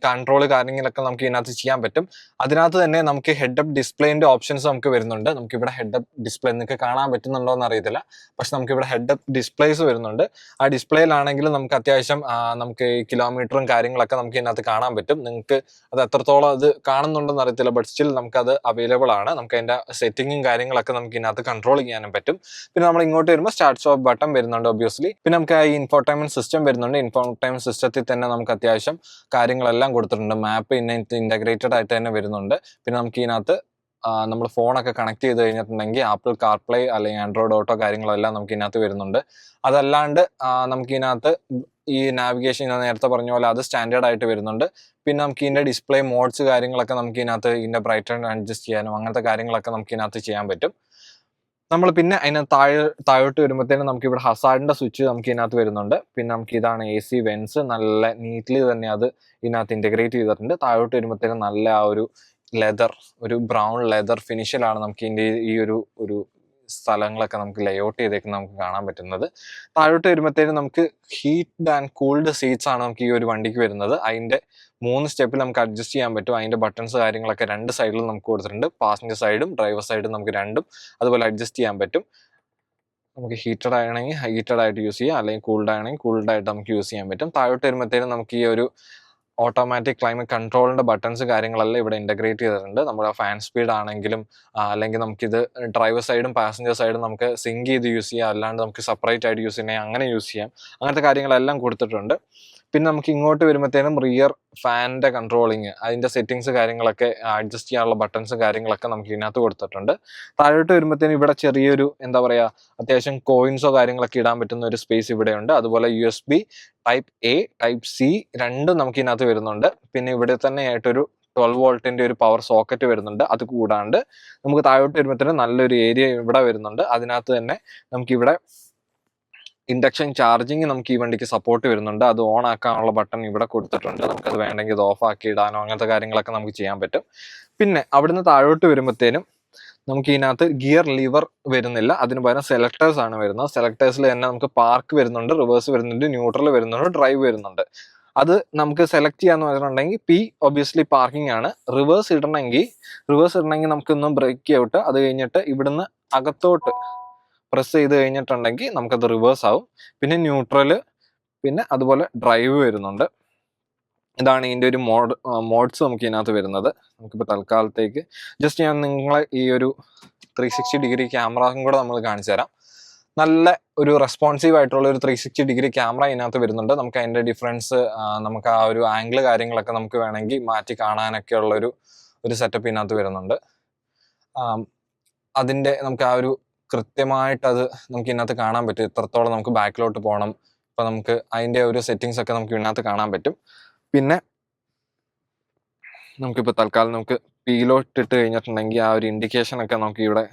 കൺട്രോൾ കാര്യങ്ങളൊക്കെ നമുക്ക് ഇതിനകത്ത് ചെയ്യാൻ പറ്റും. അതിനകത്ത് തന്നെ നമുക്ക് ഹെഡ് അപ്പ് ഡിസ്പ്ലേന്റെ ഓപ്ഷൻസ് നമുക്ക് വരുന്നുണ്ട്. നമുക്ക് ഇവിടെ ഹെഡ് അപ്പ് ഡിസ്പ്ലേ നിങ്ങൾക്ക് കാണാൻ പറ്റുന്നുണ്ടോ എന്ന് അറിയത്തില്ല, പക്ഷെ നമുക്ക് ഇവിടെ ഹെഡ് അപ്പ് ഡിസ്പ്ലേസ് വരുന്നുണ്ട്. ആ ഡിസ്പ്ലേയിലാണെങ്കിലും നമുക്ക് അത്യാവശ്യം നമുക്ക് ഈ കിലോമീറ്ററും കാര്യങ്ങളൊക്കെ നമുക്ക് ഇതിനകത്ത് കാണാൻ പറ്റും. നിങ്ങൾക്ക് അത് എത്രത്തോളം അത് കാണുന്നുണ്ടെന്ന് അറിയത്തില്ല, ബട്ട് സ്റ്റിൽ നമുക്കത് അവൈലബിൾ ആണ്. നമുക്ക് അതിന്റെ സെറ്റിങ്ങും കാര്യങ്ങളൊക്കെ നമുക്ക് ഇതിനകത്ത് കൺട്രോൾ ചെയ്യാനും പറ്റും. പിന്നെ നമ്മൾ ഇങ്ങോട്ട് വരുമ്പോൾ സ്റ്റാർട്ട് സ്റ്റോപ്പ് ബട്ടൺ വരുന്നുണ്ട് ഒബ്വിയസ്ലി. പിന്നെ നമുക്ക് ഈ ഇൻഫോർടൈൻമെന്റ് സിസ്റ്റം വരുന്നുണ്ട്. ഇൻഫോർടൈൻമെന്റ് സിസ്റ്റത്തിൽ തന്നെ നമുക്ക് അത്യാവശ്യം കാര്യങ്ങളെല്ലാം കൊടുത്തിട്ടുണ്ട്. മാപ്പ് ഇന്റഗ്രേറ്റഡ് ആയിട്ട് തന്നെ വരുന്നുണ്ട്. പിന്നെ നമുക്ക് ഇതിനകത്ത് നമ്മൾ ഫോണൊക്കെ കണക്ട് ചെയ്ത് കഴിഞ്ഞിട്ടുണ്ടെങ്കിൽ ആപ്പിൾ കാർപ്ലേ അല്ലെങ്കിൽ ആൻഡ്രോയിഡ് ഓട്ടോ കാര്യങ്ങളെല്ലാം നമുക്ക് ഇതിനകത്ത് വരുന്നുണ്ട്. അതല്ലാണ്ട് നമുക്ക് ഇതിനകത്ത് ഈ നാവിഗേഷൻ ഞാൻ നേരത്തെ പറഞ്ഞ പോലെ അത് സ്റ്റാൻഡേർഡ് ആയിട്ട് വരുന്നുണ്ട്. പിന്നെ നമുക്ക് ഇതിന്റെ ഡിസ്പ്ലേ മോഡ്സ് കാര്യങ്ങളൊക്കെ നമുക്ക് ഇതിനകത്ത് ഇതിന്റെ ബ്രൈറ്റൻ അഡ്ജസ്റ്റ് ചെയ്യാനും അങ്ങനത്തെ കാര്യങ്ങളൊക്കെ നമുക്ക് ഇതിനകത്ത് ചെയ്യാൻ പറ്റും. നമ്മൾ പിന്നെ അതിനകത്ത് താഴോട്ട് വരുമ്പോഴത്തേനും നമുക്ക് ഇവിടെ ഹസാർഡിന്റെ സ്വിച്ച് നമുക്ക് ഇതിനകത്ത് വരുന്നുണ്ട്. പിന്നെ നമുക്ക് ഇതാണ് AC വെന്റ്സ്, നല്ല നീറ്റ്ലി തന്നെ അത് ഇതിനകത്ത് ഇന്റഗ്രേറ്റ് ചെയ്തിട്ടുണ്ട്. താഴോട്ട് വരുമ്പോഴത്തേനും നല്ല ആ ഒരു ബ്രൗൺ ലെതർ ഫിനിഷിലാണ് നമുക്ക് ഇതിന്റെ ഈ ഒരു സ്ഥലങ്ങളൊക്കെ നമുക്ക് ലേഔട്ട് ചെയ്തേക്ക് നമുക്ക് കാണാൻ പറ്റുന്നത്. താഴോട്ട് വരുമ്പോഴത്തേനും നമുക്ക് ഹീറ്റ് ആൻഡ് കൂൾഡ് സീറ്റ്സ് ആണ് നമുക്ക് ഈ ഒരു വണ്ടിക്ക് വരുന്നത്. അതിന്റെ 3 സ്റ്റെപ്പിൽ നമുക്ക് അഡ്ജസ്റ്റ് ചെയ്യാൻ പറ്റും. അതിന്റെ ബട്ടൺസ് കാര്യങ്ങളൊക്കെ രണ്ട് സൈഡിലും നമുക്ക് കൊടുത്തിട്ടുണ്ട്. പാസഞ്ചർ സൈഡും ഡ്രൈവർ സൈഡും നമുക്ക് രണ്ടും അതുപോലെ അഡ്ജസ്റ്റ് ചെയ്യാൻ പറ്റും. നമുക്ക് ഹീറ്റഡ് ആണെങ്കിൽ ഹീറ്റഡ് ആയിട്ട് യൂസ് ചെയ്യാം, അല്ലെങ്കിൽ കൂൾഡ് ആണെങ്കിൽ കൂൾഡ് ആയിട്ട് നമുക്ക് യൂസ് ചെയ്യാൻ പറ്റും. താഴോട്ട് വരുമ്പോഴത്തേനും നമുക്ക് ഈ ഒരു ഓട്ടോമാറ്റിക് ക്ലൈമറ്റ് കൺട്രോളിന്റെ ബട്ടൺസ് കാര്യങ്ങളെല്ലാം ഇവിടെ ഇന്റഗ്രേറ്റ് ചെയ്തിട്ടുണ്ട്. നമ്മുടെ ഫാൻ സ്പീഡ് ആണെങ്കിലും അല്ലെങ്കിൽ നമുക്കിത് ഡ്രൈവർ സൈഡും പാസഞ്ചർ സൈഡും നമുക്ക് സിങ്ക് ചെയ്ത് യൂസ് ചെയ്യാം, അല്ലാണ്ട് നമുക്ക് സെപ്പറേറ്റ് ആയിട്ട് യൂസ് ചെയ്യണമെങ്കിൽ അങ്ങനെ യൂസ് ചെയ്യാം. അങ്ങനത്തെ കാര്യങ്ങളെല്ലാം കൊടുത്തിട്ടുണ്ട്. പിന്നെ നമുക്ക് ഇങ്ങോട്ട് വരുമ്പോഴത്തേനും റിയർ ഫാനിന്റെ കൺട്രോളിങ് അതിന്റെ സെറ്റിങ്സ് കാര്യങ്ങളൊക്കെ അഡ്ജസ്റ്റ് ചെയ്യാനുള്ള ബട്ടൺസ് കാര്യങ്ങളൊക്കെ നമുക്ക് ഇതിനകത്ത് കൊടുത്തിട്ടുണ്ട്. താഴോട്ട് വരുമ്പോഴത്തേനും ഇവിടെ ചെറിയൊരു എന്താ പറയാ അത്യാവശ്യം കോയിൻസോ കാര്യങ്ങളൊക്കെ ഇടാൻ പറ്റുന്ന ഒരു സ്പേസ് ഇവിടെയുണ്ട്. അതുപോലെ USB type A type C രണ്ടും നമുക്ക് ഇതിനകത്ത് വരുന്നുണ്ട്. പിന്നെ ഇവിടെ തന്നെ ആയിട്ടൊരു 12 വോൾട്ടിന്റെ ഒരു പവർ സോക്കറ്റ് വരുന്നുണ്ട്. അത് കൂടാണ്ട് നമുക്ക് താഴോട്ട് വരുമ്പോഴത്തേനും നല്ലൊരു ഏരിയ ഇവിടെ വരുന്നുണ്ട്. അതിനകത്ത് തന്നെ നമുക്കിവിടെ ഇൻഡക്ഷൻ ചാർജിങ് നമുക്ക് ഈ വണ്ടിക്ക് സപ്പോർട്ട് വരുന്നുണ്ട്. അത് ഓൺ ആക്കാനുള്ള ബട്ടൺ ഇവിടെ കൊടുത്തിട്ടുണ്ട്. നമുക്കത് വേണമെങ്കിൽ ഇത് ഓഫ് ആക്കി ഇടാനോ അങ്ങനത്തെ കാര്യങ്ങളൊക്കെ നമുക്ക് ചെയ്യാൻ പറ്റും. പിന്നെ അവിടുന്ന് താഴോട്ട് വരുമ്പോഴത്തേനും നമുക്ക് ഇതിനകത്ത് ഗിയർ ലിവർ വരുന്നില്ല, അതിന് പകരം സെലക്ടേഴ്സ് ആണ് വരുന്നത്. സെലക്ടേഴ്സിൽ തന്നെ നമുക്ക് പാർക്ക് വരുന്നുണ്ട്, റിവേഴ്സ് വരുന്നുണ്ട്, ന്യൂട്രൽ വരുന്നുണ്ട്, ഡ്രൈവ് വരുന്നുണ്ട്. അത് നമുക്ക് സെലക്ട് ചെയ്യാന്ന് പറഞ്ഞിട്ടുണ്ടെങ്കിൽ P ഒബ്വിയസ്ലി പാർക്കിംഗ് ആണ്. റിവേഴ്സ് ഇടണമെങ്കിൽ നമുക്കൊന്ന് ബ്രേക്ക് ഔട്ട്, അത് കഴിഞ്ഞിട്ട് ഇവിടുന്ന് അകത്തോട്ട് പ്രസ് ചെയ്ത് കഴിഞ്ഞിട്ടുണ്ടെങ്കിൽ നമുക്കത് റിവേഴ്സ് ആവും. പിന്നെ ന്യൂട്രല്, പിന്നെ അതുപോലെ ഡ്രൈവ് വരുന്നുണ്ട്. ഇതാണ് ഇതിൻ്റെ ഒരു മോഡ്സ് നമുക്ക് ഇതിനകത്ത് വരുന്നത്. നമുക്കിപ്പോൾ തൽക്കാലത്തേക്ക് ജസ്റ്റ് ഞാൻ നിങ്ങളെ ഈ ഒരു 360 ഡിഗ്രി ക്യാമറയും കൂടെ നമ്മൾ കാണിച്ചു തരാം. നല്ല ഒരു റെസ്പോൺസീവ് ആയിട്ടുള്ള ഒരു 360 ക്യാമറ ഇതിനകത്ത് വരുന്നുണ്ട്. നമുക്ക് അതിന്റെ ഡിഫറൻസ്, നമുക്ക് ആ ഒരു ആംഗിൾ കാര്യങ്ങളൊക്കെ നമുക്ക് വേണമെങ്കിൽ മാറ്റി കാണാനൊക്കെ ഉള്ള ഒരു സെറ്റപ്പ് ഇതിനകത്ത് വരുന്നുണ്ട്. അതിന്റെ നമുക്ക് ആ ഒരു കൃത്യമായിട്ട് അത് നമുക്ക് ഇതിനകത്ത് കാണാൻ പറ്റും, എത്രത്തോളം നമുക്ക് ബാക്കിലോട്ട് പോകണം. ഇപ്പൊ നമുക്ക് അതിന്റെ ഒരു സെറ്റിങ്സ് ഒക്കെ നമുക്ക് ഇതിനകത്ത് കാണാൻ പറ്റും. പിന്നെ നമുക്കിപ്പോൾ തൽക്കാലം നമുക്ക് പീലോട്ട് ഇട്ട് കഴിഞ്ഞിട്ടുണ്ടെങ്കിൽ ആ ഒരു ഇൻഡിക്കേഷൻ ഒക്കെ നമുക്ക് ഇവിടെ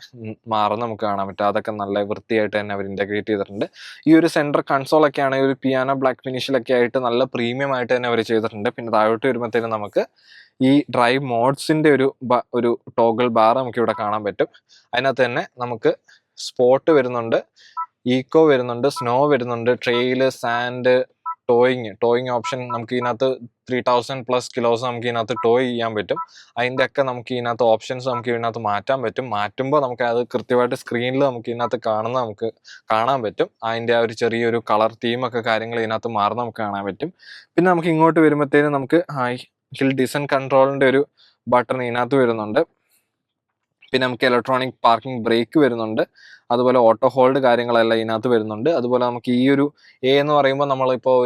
മാറുന്ന നമുക്ക് കാണാൻ പറ്റും. അതൊക്കെ നല്ല വൃത്തിയായിട്ട് തന്നെ അവർ ഇന്റഗ്രേറ്റ് ചെയ്തിട്ടുണ്ട്. ഈ ഒരു സെന്റർ കൺസോൾ ഒക്കെ ആണെങ്കിൽ ഒരു പിയാനോ ബ്ലാക്ക് ഫിനിഷിലൊക്കെ ആയിട്ട് നല്ല പ്രീമിയം ആയിട്ട് തന്നെ അവർ ചെയ്തിട്ടുണ്ട്. പിന്നെ താഴോട്ട് വരുമ്പോഴത്തേനും നമുക്ക് ഈ ഡ്രൈവ് മോഡ്സിന്റെ ഒരു ടോഗിൾ ബാർ നമുക്ക് ഇവിടെ കാണാൻ പറ്റും. അതിനകത്ത് തന്നെ നമുക്ക് സ്പോട്ട് വരുന്നുണ്ട്, ഈക്കോ വരുന്നുണ്ട്, സ്നോ വരുന്നുണ്ട്, ട്രെയില്, സാൻഡ്, ടോയിങ് ഓപ്ഷൻ നമുക്ക് ഇതിനകത്ത് 3000+ കിലോസ് നമുക്ക് ഇതിനകത്ത് ടോയ് ചെയ്യാൻ പറ്റും. അതിൻ്റെ ഒക്കെ നമുക്ക് ഇതിനകത്ത് ഓപ്ഷൻസ് നമുക്ക് ഇതിനകത്ത് മാറ്റാൻ പറ്റും. മാറ്റുമ്പോൾ നമുക്ക് അത് കൃത്യമായിട്ട് സ്ക്രീനിൽ നമുക്ക് ഇതിനകത്ത് നമുക്ക് കാണാൻ പറ്റും. അതിൻ്റെ ആ ഒരു ചെറിയൊരു കളർ തീമൊക്കെ കാര്യങ്ങൾ ഇതിനകത്ത് മാറുന്ന നമുക്ക് കാണാൻ പറ്റും. പിന്നെ നമുക്ക് ഇങ്ങോട്ട് വരുമ്പോഴത്തേനും നമുക്ക് ഹിൽ ഡിസൈൻ കൺട്രോളിൻ്റെ ഒരു ബട്ടൺ ഇതിനകത്ത് വരുന്നുണ്ട്. പിന്നെ നമുക്ക് ഇലക്ട്രോണിക് പാർക്കിംഗ് ബ്രേക്ക് വരുന്നുണ്ട്. അതുപോലെ ഓട്ടോ ഹോൾഡ് കാര്യങ്ങളെല്ലാം ഇതിനകത്ത് വരുന്നുണ്ട്. അതുപോലെ നമുക്ക് ഈ ഒരു എന്ന് പറയുമ്പോൾ നമ്മളിപ്പോൾ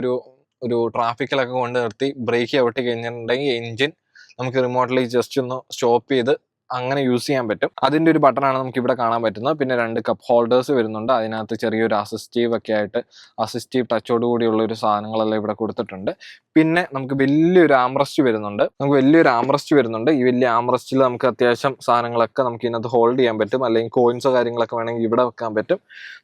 ഒരു ട്രാഫിക്കിലൊക്കെ കൊണ്ട് നിർത്തി ബ്രേക്ക് ചവിട്ടി കഴിഞ്ഞിട്ടുണ്ടെങ്കിൽ എൻജിൻ നമുക്ക് റിമോട്ട്ലി ജസ്റ്റ് ഒന്ന് സ്റ്റോപ്പ് ചെയ്ത് അങ്ങനെ യൂസ് ചെയ്യാൻ പറ്റും. അതിൻ്റെ ഒരു ബട്ടണാണ് നമുക്ക് ഇവിടെ കാണാൻ പറ്റുന്നത്. പിന്നെ 2 കപ്പ് ഹോൾഡേഴ്സ് വരുന്നുണ്ട്. അതിനകത്ത് ചെറിയൊരു അസിസ്റ്റീവ് ടച്ചോട് കൂടിയുള്ള ഒരു സാധനങ്ങളെല്ലാം ഇവിടെ കൊടുത്തിട്ടുണ്ട്. പിന്നെ നമുക്ക് വലിയൊരു ആംറസ്റ്റ് വരുന്നുണ്ട്. ഈ വലിയ ആംറസ്റ്റിൽ നമുക്ക് അത്യാവശ്യം സാധനങ്ങളൊക്കെ നമുക്ക് ഇതിനകത്ത് ഹോൾഡ് ചെയ്യാൻ പറ്റും. അല്ലെങ്കിൽ കോയിൻസോ കാര്യങ്ങളൊക്കെ വേണമെങ്കിൽ ഇവിടെ വെക്കാൻ പറ്റും.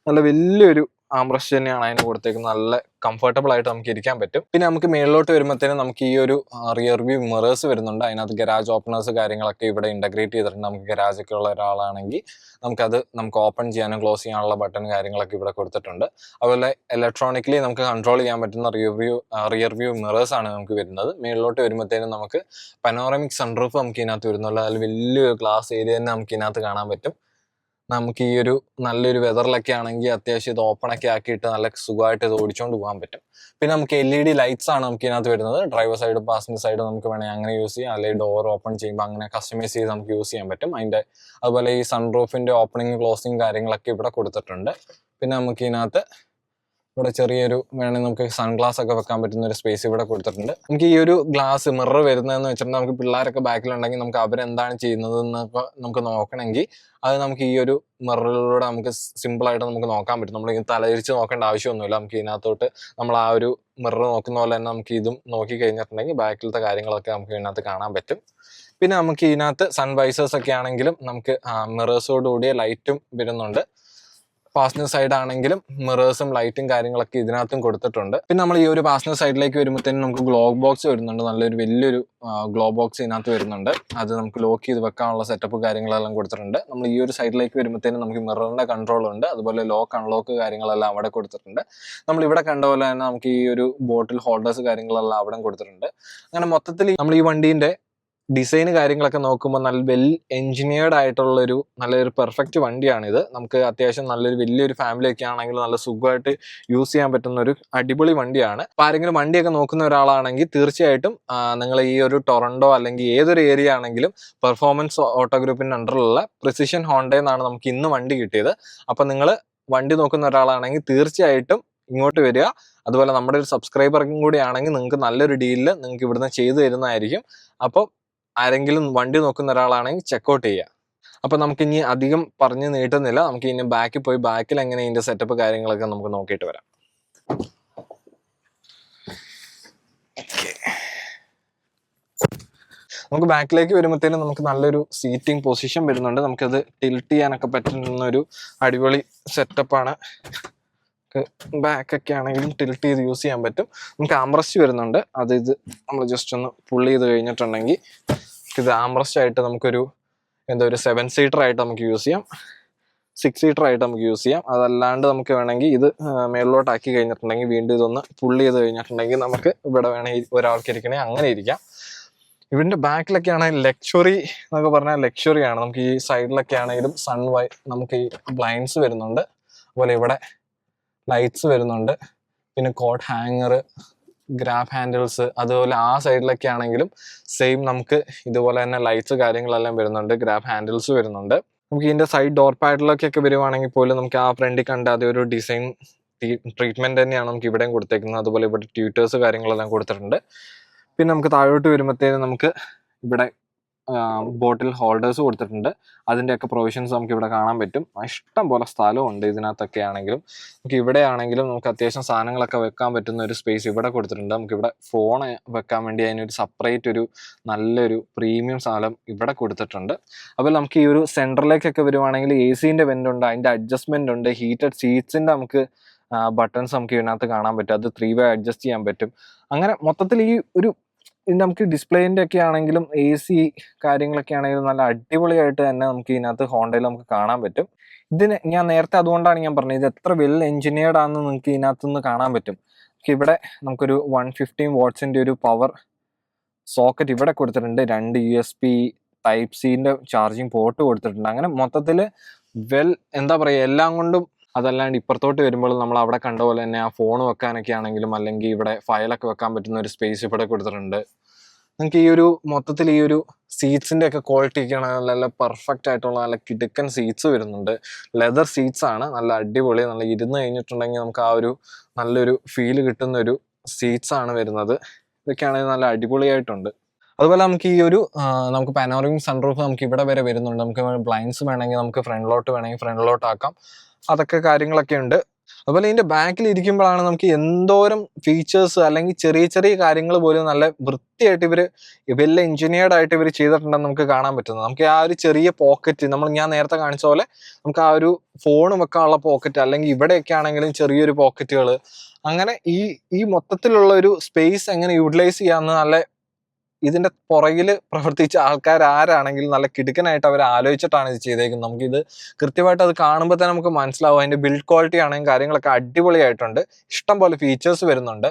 നല്ല വലിയൊരു ആംറസ്റ്റ് തന്നെയാണ് അതിന് കൊടുത്തേക്കുന്നത്. നല്ല കംഫർട്ടബിൾ ആയിട്ട് നമുക്ക് ഇരിക്കാൻ പറ്റും. പിന്നെ നമുക്ക് മേളിലോട്ട് വരുമ്പോഴത്തേനും നമുക്ക് ഈ ഒരു റിയർ വ്യൂ മിറേഴ്സ് വരുന്നുണ്ട്. അതിനകത്ത് ഗരാജ് ഓപ്പണേഴ്സ് കാര്യങ്ങളൊക്കെ ഇവിടെ ഇന്റഗ്രേറ്റ് ചെയ്തിട്ടുണ്ട്. നമുക്ക് ഗരാജ് ഒക്കെ ഉള്ള ഒരാളാണെങ്കിൽ നമുക്ക് ഓപ്പൺ ചെയ്യാനും ക്ലോസ് ചെയ്യാനുള്ള ബട്ടൺ കാര്യങ്ങളൊക്കെ ഇവിടെ കൊടുത്തിട്ടുണ്ട്. അതുപോലെ ഇലക്ട്രോണിക്കലി നമുക്ക് കൺട്രോൾ ചെയ്യാൻ പറ്റുന്ന റിയർ വ്യൂ മിറേഴ്സ് ആണ് നമുക്ക് വരുന്നത്. മേളിലോട്ട് വരുമ്പോഴത്തേനും നമുക്ക് പനോറമിക് സൺറൂഫ് നമുക്ക് ഇതിനകത്ത് വരുന്നുള്ളൂ. അതിൽ വലിയൊരു ഗ്ലാസ് ഏരിയ തന്നെ നമുക്ക് ഇതിനകത്ത് കാണാൻ പറ്റും. നമുക്ക് ഈ ഒരു നല്ലൊരു വെതറിലൊക്കെ ആണെങ്കിൽ അത്യാവശ്യം ഇത് ഓപ്പൺ ഒക്കെ ആക്കിയിട്ട് നല്ല സുഖമായിട്ട് ഇത് ഓടിച്ചുകൊണ്ട് പോകാൻ പറ്റും. പിന്നെ നമുക്ക് LED ലൈറ്റ്സ് ആണ് നമുക്ക് ഇതിനകത്ത് വരുന്നത്. ഡ്രൈവർ സൈഡ്, പാസഞ്ചർ സൈഡ് നമുക്ക് വേണമെങ്കിൽ അങ്ങനെ യൂസ് ചെയ്യാം. അല്ലെങ്കിൽ ഡോർ ഓപ്പൺ ചെയ്യുമ്പോൾ അങ്ങനെ കസ്റ്റമൈസ് ചെയ്ത് നമുക്ക് യൂസ് ചെയ്യാൻ പറ്റും. അതുപോലെ ഈ സൺറൂഫിന്റെ ഓപ്പണിങ് ക്ലോസിങ് കാര്യങ്ങളൊക്കെ ഇവിടെ കൊടുത്തിട്ടുണ്ട്. പിന്നെ നമുക്ക് ഇതിനകത്ത് ഇവിടെ ചെറിയൊരു വേണമെങ്കിൽ നമുക്ക് സൺഗ്ലാസ് ഒക്കെ വെക്കാൻ പറ്റുന്ന ഒരു സ്പേസ് ഇവിടെ കൊടുത്തിട്ടുണ്ട്. നമുക്ക് ഈ ഒരു ഗ്ലാസ് മിറർ വരുന്നതെന്ന് വെച്ചിട്ടുണ്ടെങ്കിൽ നമുക്ക് പിള്ളേരൊക്കെ ബാക്കിലുണ്ടെങ്കിൽ നമുക്ക് അവരെന്താണ് ചെയ്യുന്നത് എന്നൊക്കെ നമുക്ക് നോക്കണമെങ്കിൽ അത് നമുക്ക് ഈ ഒരു മിററിലൂടെ നമുക്ക് സിമ്പിളായിട്ട് നമുക്ക് നോക്കാൻ പറ്റും. നമ്മൾ തലതിരിച്ച് നോക്കേണ്ട ആവശ്യമൊന്നുമില്ല. നമുക്ക് ഇതിനകത്തോട്ട് നമ്മൾ ആ ഒരു മിറർ നോക്കുന്ന പോലെ തന്നെ നമുക്ക് ഇതും നോക്കി കഴിഞ്ഞിട്ടുണ്ടെങ്കിൽ ബാക്കിലത്തെ കാര്യങ്ങളൊക്കെ നമുക്ക് ഇതിനകത്ത് കാണാൻ പറ്റും. പിന്നെ നമുക്ക് ഇതിനകത്ത് സൺവൈസേഴ്സ് ഒക്കെ ആണെങ്കിലും നമുക്ക് മിറേഴ്സോട് കൂടിയ ലൈറ്റും വരുന്നുണ്ട്. പാസഞ്ചർ സൈഡ് ആണെങ്കിലും മിറേഴ്സും ലൈറ്റും കാര്യങ്ങളൊക്കെ ഇതിനകത്തും കൊടുത്തിട്ടുണ്ട്. പിന്നെ നമ്മൾ ഈ ഒരു പാസഞ്ചർ സൈഡിലേക്ക് വരുമ്പോഴത്തേനും നമുക്ക് ഗ്ലോ ബോക്സ് വരുന്നുണ്ട്. നല്ലൊരു വലിയൊരു ഗ്ലോ ബോക്സ് ഇതിനകത്ത് വരുന്നുണ്ട്. അത് നമുക്ക് ലോക്ക് ചെയ്ത് വെക്കാനുള്ള സെറ്റപ്പ് കാര്യങ്ങളെല്ലാം കൊടുത്തിട്ടുണ്ട്. നമ്മൾ ഈ ഒരു സൈഡിലേക്ക് വരുമ്പോഴത്തേനും നമുക്ക് മിററിന്റെ കൺട്രോൾ ഉണ്ട്. അതുപോലെ ലോക്ക് അൺലോക്ക് കാര്യങ്ങളെല്ലാം അവിടെ കൊടുത്തിട്ടുണ്ട്. നമ്മൾ ഇവിടെ കണ്ട പോലെ തന്നെ നമുക്ക് ഈ ഒരു ബോട്ടിൽ ഹോൾഡേഴ്സ് കാര്യങ്ങളെല്ലാം അവിടെ കൊടുത്തിട്ടുണ്ട്. അങ്ങനെ മൊത്തത്തിൽ നമ്മൾ ഈ വണ്ടീന്റെ ഡിസൈൻ കാര്യങ്ങളൊക്കെ നോക്കുമ്പോൾ നല്ല വെൽ എഞ്ചിനീയർഡ് ആയിട്ടുള്ളൊരു നല്ലൊരു പെർഫെക്റ്റ് വണ്ടിയാണിത്. നമുക്ക് അത്യാവശ്യം നല്ലൊരു വലിയൊരു ഫാമിലി ഒക്കെ ആണെങ്കിൽ നല്ല സുഖമായിട്ട് യൂസ് ചെയ്യാൻ പറ്റുന്ന ഒരു അടിപൊളി വണ്ടിയാണ്. അപ്പോൾ ആരെങ്കിലും വണ്ടിയൊക്കെ നോക്കുന്ന ഒരാളാണെങ്കിൽ തീർച്ചയായിട്ടും നിങ്ങൾ ഈ ഒരു ടൊറന്റോ അല്ലെങ്കിൽ ഏതൊരു ഏരിയ ആണെങ്കിലും പെർഫോമൻസ് ഓട്ടോ ഗ്രൂപ്പിന്റെ അണ്ടറിലുള്ള പ്രിസിഷൻ ഹോണ്ടയിൽ നിന്നാണ് നമുക്ക് ഇന്ന് വണ്ടി കിട്ടിയത്. അപ്പം നിങ്ങൾ വണ്ടി നോക്കുന്ന ഒരാളാണെങ്കിൽ തീർച്ചയായിട്ടും ഇങ്ങോട്ട് വരിക. അതുപോലെ നമ്മുടെ ഒരു സബ്സ്ക്രൈബർക്കും കൂടി ആണെങ്കിൽ നിങ്ങൾക്ക് നല്ലൊരു ഡീലിൽ നിങ്ങൾക്ക് ഇവിടുന്ന് ചെയ്തു തരുന്നതായിരിക്കും. അപ്പോൾ ആരെങ്കിലും വണ്ടി നോക്കുന്ന ഒരാളാണെങ്കിൽ ചെക്കൗട്ട് ചെയ്യുക. അപ്പൊ നമുക്ക് ഇനി അധികം പറഞ്ഞു നീട്ടുന്നില്ല. നമുക്ക് ഇനി ബാക്കിൽ പോയി ബാക്കിൽ എങ്ങനെ ഇതിന്റെ സെറ്റപ്പ് കാര്യങ്ങളൊക്കെ നമുക്ക് നോക്കിയിട്ട് വരാം. നമുക്ക് ബാക്കിലേക്ക് വരുമ്പോഴത്തേനും നമുക്ക് നല്ലൊരു സീറ്റിംഗ് പൊസിഷൻ വരുന്നുണ്ട്. നമുക്കത് ടിൽറ്റ് ചെയ്യാനൊക്കെ പറ്റുന്ന ഒരു അടിപൊളി സെറ്റപ്പാണ്. ബാക്കൊക്കെ ആണെങ്കിലും ടിൽറ്റ് ചെയ്ത് യൂസ് ചെയ്യാൻ പറ്റും. നമുക്ക് ആംറസ്റ്റ് വരുന്നുണ്ട്. ഇത് നമ്മൾ ജസ്റ്റ് ഒന്ന് പുള്ള് ചെയ്ത് കഴിഞ്ഞിട്ടുണ്ടെങ്കിൽ ഇത് ആംറസ്റ്റ് ആയിട്ട് നമുക്കൊരു ഒരു 7 സീറ്റർ ആയിട്ട് നമുക്ക് യൂസ് ചെയ്യാം, 6 സീറ്റർ ആയിട്ട് നമുക്ക് യൂസ് ചെയ്യാം. അതല്ലാണ്ട് നമുക്ക് വേണമെങ്കിൽ ഇത് മേളിലോട്ടാക്കി കഴിഞ്ഞിട്ടുണ്ടെങ്കിൽ വീണ്ടും ഇതൊന്ന് പുള്ള് ചെയ്ത് കഴിഞ്ഞിട്ടുണ്ടെങ്കിൽ നമുക്ക് ഇവിടെ വേണമെങ്കിൽ ഒരാൾക്ക് ഇരിക്കണേ അങ്ങനെ ഇരിക്കാം. ഇതിന്റെ ബാക്കിലൊക്കെ ആണെങ്കിൽ ലക്ഷറി എന്നൊക്കെ പറഞ്ഞാൽ ലക്ഷറിയാണ്. നമുക്ക് ഈ സൈഡിലൊക്കെ ആണെങ്കിലും നമുക്ക് ഈ ബ്ലൈൻഡ്സ് വരുന്നുണ്ട്. അതുപോലെ ഇവിടെ ലൈറ്റ്സ് വരുന്നുണ്ട്. പിന്നെ കോട്ട് ഹാങ്ങർ, ഗ്രാബ് ഹാൻഡിൽസ്, അതുപോലെ ആ സൈഡിലൊക്കെ ആണെങ്കിലും സെയിം നമുക്ക് ഇതുപോലെ തന്നെ ലൈറ്റ്സ് കാര്യങ്ങളെല്ലാം വരുന്നുണ്ട്. ഗ്രാബ് ഹാൻഡിൽസ് വരുന്നുണ്ട്. നമുക്ക് ഇതിൻ്റെ സൈഡ് ഡോർ പാഡിലൊക്കെ വരുവാണെങ്കിൽ പോലും നമുക്ക് ആ ഫ്രണ്ടിൽ കണ്ട അതൊരു ഡിസൈൻ ട്രീറ്റ്മെൻറ്റ് തന്നെയാണ് നമുക്ക് ഇവിടെയും കൊടുത്തേക്കുന്നത്. അതുപോലെ ഇവിടെ ട്യൂട്ടേഴ്സ് കാര്യങ്ങളെല്ലാം കൊടുത്തിട്ടുണ്ട്. പിന്നെ നമുക്ക് താഴോട്ട് വരുമ്പോഴത്തേനും നമുക്ക് ഇവിടെ ബോട്ടിൽ ഹോൾഡേഴ്സ് കൊടുത്തിട്ടുണ്ട്. അതിൻ്റെയൊക്കെ പ്രൊവിഷൻസ് നമുക്ക് ഇവിടെ കാണാൻ പറ്റും. ഇഷ്ടം പോലെ സ്ഥലവും ഉണ്ട് ഇതിനകത്തൊക്കെ ആണെങ്കിലും. നമുക്ക് ഇവിടെ ആണെങ്കിലും നമുക്ക് അത്യാവശ്യം സാധനങ്ങളൊക്കെ വെക്കാൻ പറ്റുന്ന ഒരു സ്പേസ് ഇവിടെ കൊടുത്തിട്ടുണ്ട്. നമുക്ക് ഇവിടെ ഫോൺ വെക്കാൻ വേണ്ടി അതിനൊരു സെപ്പറേറ്റ് ഒരു നല്ലൊരു പ്രീമിയം സാധനം ഇവിടെ കൊടുത്തിട്ടുണ്ട്. അപ്പോൾ നമുക്ക് ഈ ഒരു സെൻറ്ററിലേക്കൊക്കെ വരുവാണെങ്കിൽ AC-ൻ്റെ വെൻ്റ് ഉണ്ട്, അതിൻ്റെ അഡ്ജസ്റ്റ്മെൻ്റ് ഉണ്ട്, ഹീറ്റഡ് സീറ്റ്സിൻ്റെ നമുക്ക് ബട്ടൺസ് നമുക്ക് ഇതിനകത്ത് കാണാൻ പറ്റും. അത് 3-way അഡ്ജസ്റ്റ് ചെയ്യാൻ പറ്റും. അങ്ങനെ മൊത്തത്തിൽ ഈ ഒരു നമുക്ക് ഡിസ്പ്ലേൻ്റെ ഒക്കെ ആണെങ്കിലും AC കാര്യങ്ങളൊക്കെ ആണെങ്കിലും നല്ല അടിപൊളിയായിട്ട് തന്നെ നമുക്ക് ഇതിനകത്ത് ഹോണ്ടയിൽ നമുക്ക് കാണാൻ പറ്റും. ഇതിന് ഞാൻ നേരത്തെ അതുകൊണ്ടാണ് ഞാൻ പറഞ്ഞത് ഇത് എത്ര വെൽ എഞ്ചിനീയർഡ് ആണെന്ന് നിങ്ങൾക്ക് ഇതിനകത്ത് നിന്ന് കാണാൻ പറ്റും. ഇവിടെ നമുക്കൊരു 115 വാട്ട്സിൻ്റെ ഒരു പവർ സോക്കറ്റ് ഇവിടെ കൊടുത്തിട്ടുണ്ട്. 2 USB Type-C ചാർജിങ് പോർട്ട് കൊടുത്തിട്ടുണ്ട്. അങ്ങനെ മൊത്തത്തിൽ എന്താ പറയുക എല്ലാം കൊണ്ടും. അതല്ലാണ്ട് ഇപ്പുറത്തോട്ട് വരുമ്പോൾ നമ്മൾ അവിടെ കണ്ട പോലെ തന്നെ ആ ഫോൺ വെക്കാനൊക്കെ ആണെങ്കിലും അല്ലെങ്കിൽ ഇവിടെ ഫയലൊക്കെ വെക്കാൻ പറ്റുന്ന ഒരു സ്പേസ് ഇവിടെ കൊടുത്തിട്ടുണ്ട്. നിങ്ങൾക്ക് ഈ ഒരു മൊത്തത്തിൽ ഈ ഒരു സീറ്റ്സിൻ്റെ ഒക്കെ ക്വാളിറ്റി ഒക്കെ ആണെങ്കിൽ നല്ല പെർഫെക്റ്റ് ആയിട്ടുള്ള നല്ല കിടുക്കൻ സീറ്റ്സ് വരുന്നുണ്ട്. ലെതർ സീറ്റ്സ് ആണ്, നല്ല അടിപൊളി. നല്ല ഇരുന്ന് കഴിഞ്ഞിട്ടുണ്ടെങ്കിൽ നമുക്ക് ആ ഒരു നല്ലൊരു ഫീല് കിട്ടുന്ന ഒരു സീറ്റ്സ് ആണ് വരുന്നത്. ഇതൊക്കെയാണെങ്കിൽ നല്ല അടിപൊളിയായിട്ടുണ്ട്. അതുപോലെ നമുക്ക് ഈ ഒരു നമുക്ക് പാനോറമിക് സൺറൂഫ് നമുക്ക് ഇവിടെ വരെ വരുന്നുണ്ട്. നമുക്ക് ബ്ലൈൻഡ്സ് വേണമെങ്കിൽ നമുക്ക് ഫ്രണ്ടിലോട്ട് വേണമെങ്കിൽ ഫ്രണ്ടിലോട്ട് ആക്കാം. അതൊക്കെ കാര്യങ്ങളൊക്കെ ഉണ്ട്. അതുപോലെ ഇതിൻ്റെ ബാക്കിൽ ഇരിക്കുമ്പോഴാണ് നമുക്ക് എന്തോരം ഫീച്ചേഴ്സ് അല്ലെങ്കിൽ ചെറിയ ചെറിയ കാര്യങ്ങൾ പോലും നല്ല വൃത്തിയായിട്ട് ഇവർ വെൽ എഞ്ചിനീയർഡ് ആയിട്ട് ഇവർ ചെയ്തിട്ടുണ്ടെന്ന് നമുക്ക് കാണാൻ പറ്റുന്നത്. നമുക്ക് ആ ഒരു ചെറിയ പോക്കറ്റ് ഞാൻ നേരത്തെ കാണിച്ച പോലെ നമുക്ക് ആ ഒരു ഫോൺ വെക്കാനുള്ള പോക്കറ്റ് അല്ലെങ്കിൽ ഇവിടെയൊക്കെ ആണെങ്കിലും ചെറിയൊരു പോക്കറ്റുകൾ, അങ്ങനെ ഈ മൊത്തത്തിലുള്ള ഒരു സ്പേസ് എങ്ങനെ യൂട്ടിലൈസ് ചെയ്യാമെന്ന് നല്ല ഇതിന്റെ പുറകിൽ പ്രവർത്തിച്ച ആൾക്കാർ ആരാണെങ്കിലും നല്ല കിടുക്കനായിട്ട് അവർ ആലോചിച്ചിട്ടാണ് ഇത് ചെയ്തേക്കുന്നത്. നമുക്കിത് കൃത്യമായിട്ട് അത് കാണുമ്പോൾ തന്നെ നമുക്ക് മനസ്സിലാവും. അതിന്റെ ബിൽഡ് ക്വാളിറ്റി ആണെങ്കിലും കാര്യങ്ങളൊക്കെ അടിപൊളിയായിട്ടുണ്ട്. ഇഷ്ടം പോലെ ഫീച്ചേഴ്സ് വരുന്നുണ്ട്.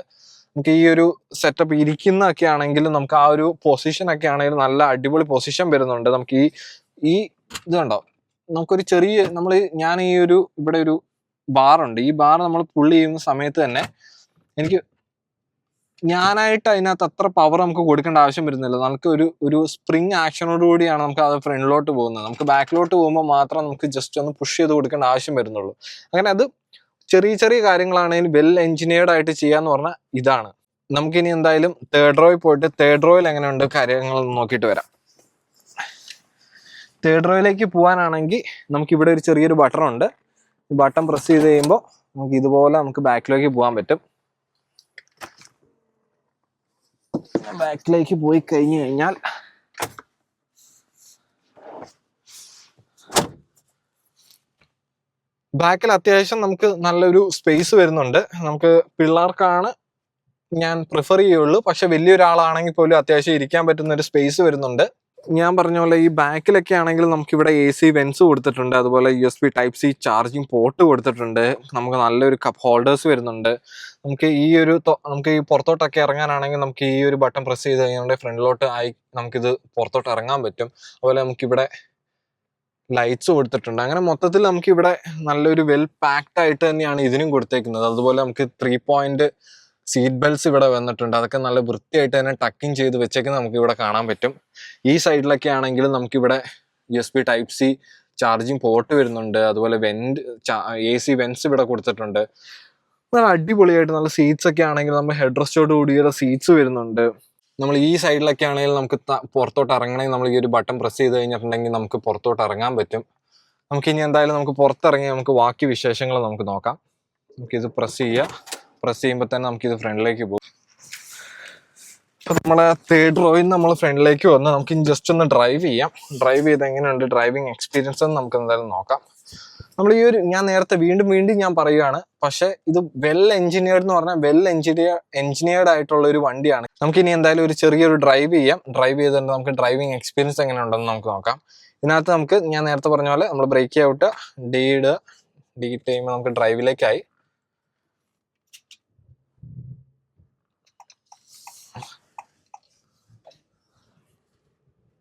നമുക്ക് ഈ ഒരു സെറ്റപ്പ് ഇരിക്കുന്നതൊക്കെ ആണെങ്കിലും നമുക്ക് ആ ഒരു പൊസിഷൻ ഒക്കെ ആണെങ്കിലും നല്ല അടിപൊളി പൊസിഷൻ വരുന്നുണ്ട്. നമുക്ക് ഈ ഇത് കണ്ടോ, നമുക്കൊരു ചെറിയ ഞാൻ ഈ ഒരു ഇവിടെ ഒരു ബാറുണ്ട്. ഈ ബാർ നമ്മൾ പുള്ളി ചെയ്യുന്ന സമയത്ത് തന്നെ ഞാനായിട്ട് അതിനകത്ത് അത്ര പവർ നമുക്ക് കൊടുക്കേണ്ട ആവശ്യം വരുന്നില്ല. നമുക്ക് ഒരു സ്പ്രിങ് ആക്ഷനോട് കൂടിയാണ് നമുക്ക് അത് ഫ്രണ്ടിലോട്ട് പോകുന്നത്. നമുക്ക് ബാക്കിലോട്ട് പോകുമ്പോൾ മാത്രം നമുക്ക് ജസ്റ്റ് ഒന്ന് പുഷ് ചെയ്ത് കൊടുക്കേണ്ട ആവശ്യം വരുന്നുള്ളൂ. അങ്ങനെ അത് ചെറിയ ചെറിയ കാര്യങ്ങളാണെങ്കിൽ വെൽ എഞ്ചിനീയർഡ് ആയിട്ട് ചെയ്യാന്ന് പറഞ്ഞാൽ ഇതാണ്. നമുക്കിനി എന്തായാലും തേർഡ് റോയിൽ പോയിട്ട് തേർഡ് റോയിൽ എങ്ങനെയുണ്ട് കാര്യങ്ങൾ നോക്കിയിട്ട് വരാം. തേർഡ് റോയിലേക്ക് പോകാനാണെങ്കിൽ നമുക്ക് ഇവിടെ ഒരു ചെറിയൊരു ബട്ടൺ ഉണ്ട്. ഈ ബട്ടൺ പ്രസ് ചെയ്ത് കഴിയുമ്പോൾ നമുക്ക് ഇതുപോലെ നമുക്ക് ബാക്കിലേക്ക് പോകാൻ പറ്റും. ബാക്കിലേക്ക് പോയി കഴിഞ്ഞു കഴിഞ്ഞാൽ ബാക്കിൽ അത്യാവശ്യം നമുക്ക് നല്ലൊരു സ്പേസ് വരുന്നുണ്ട്. നമുക്ക് പിള്ളേർക്കാണ് ഞാൻ പ്രിഫർ ചെയ്യുള്ളൂ, പക്ഷെ വലിയൊരാളാണെങ്കിൽ പോലും അത്യാവശ്യം ഇരിക്കാൻ പറ്റുന്ന ഒരു സ്പേസ് വരുന്നുണ്ട്. ഞാൻ പറഞ്ഞ പോലെ ഈ ബാക്കിലൊക്കെ ആണെങ്കിൽ നമുക്കിവിടെ AC വെൻസ് കൊടുത്തിട്ടുണ്ട്. അതുപോലെ USB Type-C ചാർജിങ് പോർട്ട് കൊടുത്തിട്ടുണ്ട്. നമുക്ക് നല്ലൊരു കപ്പ് ഹോൾഡേഴ്സ് വരുന്നുണ്ട്. നമുക്ക് ഈ പുറത്തോട്ടൊക്കെ ഇറങ്ങാനാണെങ്കിൽ നമുക്ക് ഈ ഒരു ബട്ടൺ പ്രസ് ചെയ്ത് കഴിഞ്ഞാൽ ഫ്രണ്ടിലോട്ട് നമുക്കിത് പുറത്തോട്ട് ഇറങ്ങാൻ പറ്റും. അതുപോലെ നമുക്കിവിടെ ലൈറ്റ്സ് കൊടുത്തിട്ടുണ്ട്. അങ്ങനെ മൊത്തത്തിൽ നമുക്കിവിടെ നല്ലൊരു വെൽ പാക്ഡ് ആയിട്ട് തന്നെയാണ് ഇതിനും കൊടുത്തേക്കുന്നത്. അതുപോലെ നമുക്ക് 3-point സീറ്റ് ബെൽറ്റ്സ് ഇവിടെ വന്നിട്ടുണ്ട്. അതൊക്കെ നല്ല വൃത്തിയായിട്ട് തന്നെ ടക്കിങ് ചെയ്ത് വെച്ചേക്കുന്നത് നമുക്ക് ഇവിടെ കാണാൻ പറ്റും. ഈ സൈഡിലൊക്കെ ആണെങ്കിലും നമുക്കിവിടെ USB Type-C ചാർജിങ് പോർട്ട് വരുന്നുണ്ട്. അതുപോലെ AC വെൻസ് ഇവിടെ കൊടുത്തിട്ടുണ്ട്. നല്ല അടിപൊളിയായിട്ട് നല്ല സീറ്റ്സ് ഒക്കെ ആണെങ്കിൽ നമ്മൾ ഹെഡ് റെസ്റ്റോട് കൂടിയുള്ള സീറ്റ്സ് വരുന്നുണ്ട്. നമ്മൾ ഈ സൈഡിലൊക്കെ ആണെങ്കിൽ നമുക്ക് പുറത്തോട്ട് ഇറങ്ങണമെങ്കിൽ നമ്മൾ ഈ ഒരു ബട്ടൺ പ്രസ് ചെയ്ത് കഴിഞ്ഞിട്ടുണ്ടെങ്കിൽ നമുക്ക് പുറത്തോട്ട് ഇറങ്ങാൻ പറ്റും. നമുക്കിനി എന്തായാലും നമുക്ക് പുറത്തിറങ്ങി നമുക്ക് ബാക്കി വിശേഷങ്ങൾ നമുക്ക് നോക്കാം. നമുക്കിത് പ്രസ് ചെയ്യുമ്പോൾ തന്നെ നമുക്കിത് ഫ്രണ്ടിലേക്ക് പോകും. ഇപ്പം നമ്മളെ തേർഡ് റോയിൽ നമ്മൾ ഫ്രണ്ടിലേക്ക് വന്ന് നമുക്ക് ജസ്റ്റ് ഒന്ന് ഡ്രൈവ് ചെയ്ത് എങ്ങനെയുണ്ട് ഡ്രൈവിംഗ് എക്സ്പീരിയൻസ് എന്ന് നമുക്ക് എന്തായാലും നോക്കാം. നമ്മൾ ഞാൻ നേരത്തെ വീണ്ടും ഞാൻ പറയുകയാണ്, പക്ഷെ ഇത് വെൽ എഞ്ചിനീയർഡ് എന്ന് പറഞ്ഞാൽ വെൽ എഞ്ചിനീയർഡ് ആയിട്ടുള്ള ഒരു വണ്ടിയാണ്. നമുക്കിനി എന്തായാലും ഒരു ചെറിയൊരു ഡ്രൈവ് ചെയ്തിട്ട് നമുക്ക് ഡ്രൈവിംഗ് എക്സ്പീരിയൻസ് എങ്ങനെ ഉണ്ടെന്ന് നമുക്ക് നോക്കാം. ഇതിനകത്ത് ഞാൻ നേരത്തെ പറഞ്ഞ പോലെ നമ്മൾ ബ്രേക്ക് ഔട്ട് ഡി ടൈം നമുക്ക് ഡ്രൈവിലേക്കായി.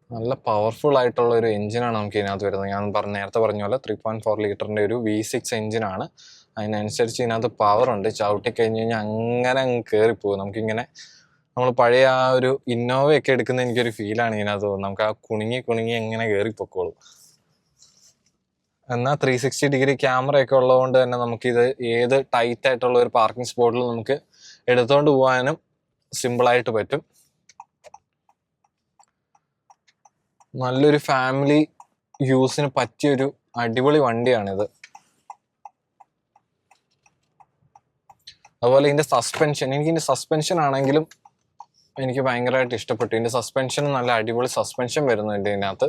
നല്ല പവർഫുൾ ആയിട്ടുള്ള ഒരു എഞ്ചിനാണ് നമുക്ക് ഇതിനകത്ത് വരുന്നത്. ഞാൻ നേരത്തെ പറഞ്ഞ പോലെ 3.4 ലിറ്ററിൻ്റെ ഒരു V6 എഞ്ചിനാണ്. അതിനനുസരിച്ച് ഇതിനകത്ത് പവർ ഉണ്ട്. ചവിട്ടി കഴിഞ്ഞ് കഴിഞ്ഞാൽ അങ്ങനെ കയറിപ്പോകും. നമുക്കിങ്ങനെ നമ്മൾ പഴയ ആ ഒരു ഇന്നോവയൊക്കെ എടുക്കുന്ന എനിക്കൊരു ഫീലാണ് ഇതിനകത്ത് തോന്നുന്നത്. നമുക്ക് ആ കുണുങ്ങി എങ്ങനെ കയറിപ്പോക്കോളും. എന്നാൽ 360 ക്യാമറ ഒക്കെ ഉള്ളതുകൊണ്ട് തന്നെ നമുക്കിത് ഏത് ടൈറ്റ് ആയിട്ടുള്ള ഒരു പാർക്കിംഗ് സ്പോട്ടിൽ നമുക്ക് എടുത്തുകൊണ്ട് പോകാനും സിമ്പിളായിട്ട് പറ്റും. നല്ലൊരു ഫാമിലി യൂസിന് പറ്റിയൊരു അടിപൊളി വണ്ടിയാണിത്. അതുപോലെ ഇതിന്റെ സസ്പെൻഷൻ, ഇതിന്റെ സസ്പെൻഷൻ ആണെങ്കിലും എനിക്ക് ഭയങ്കരമായിട്ട് ഇഷ്ടപ്പെട്ടു. ഇതിന്റെ സസ്പെൻഷൻ നല്ല അടിപൊളി സസ്പെൻഷൻ വരുന്നുണ്ട് ഇതിനകത്ത്.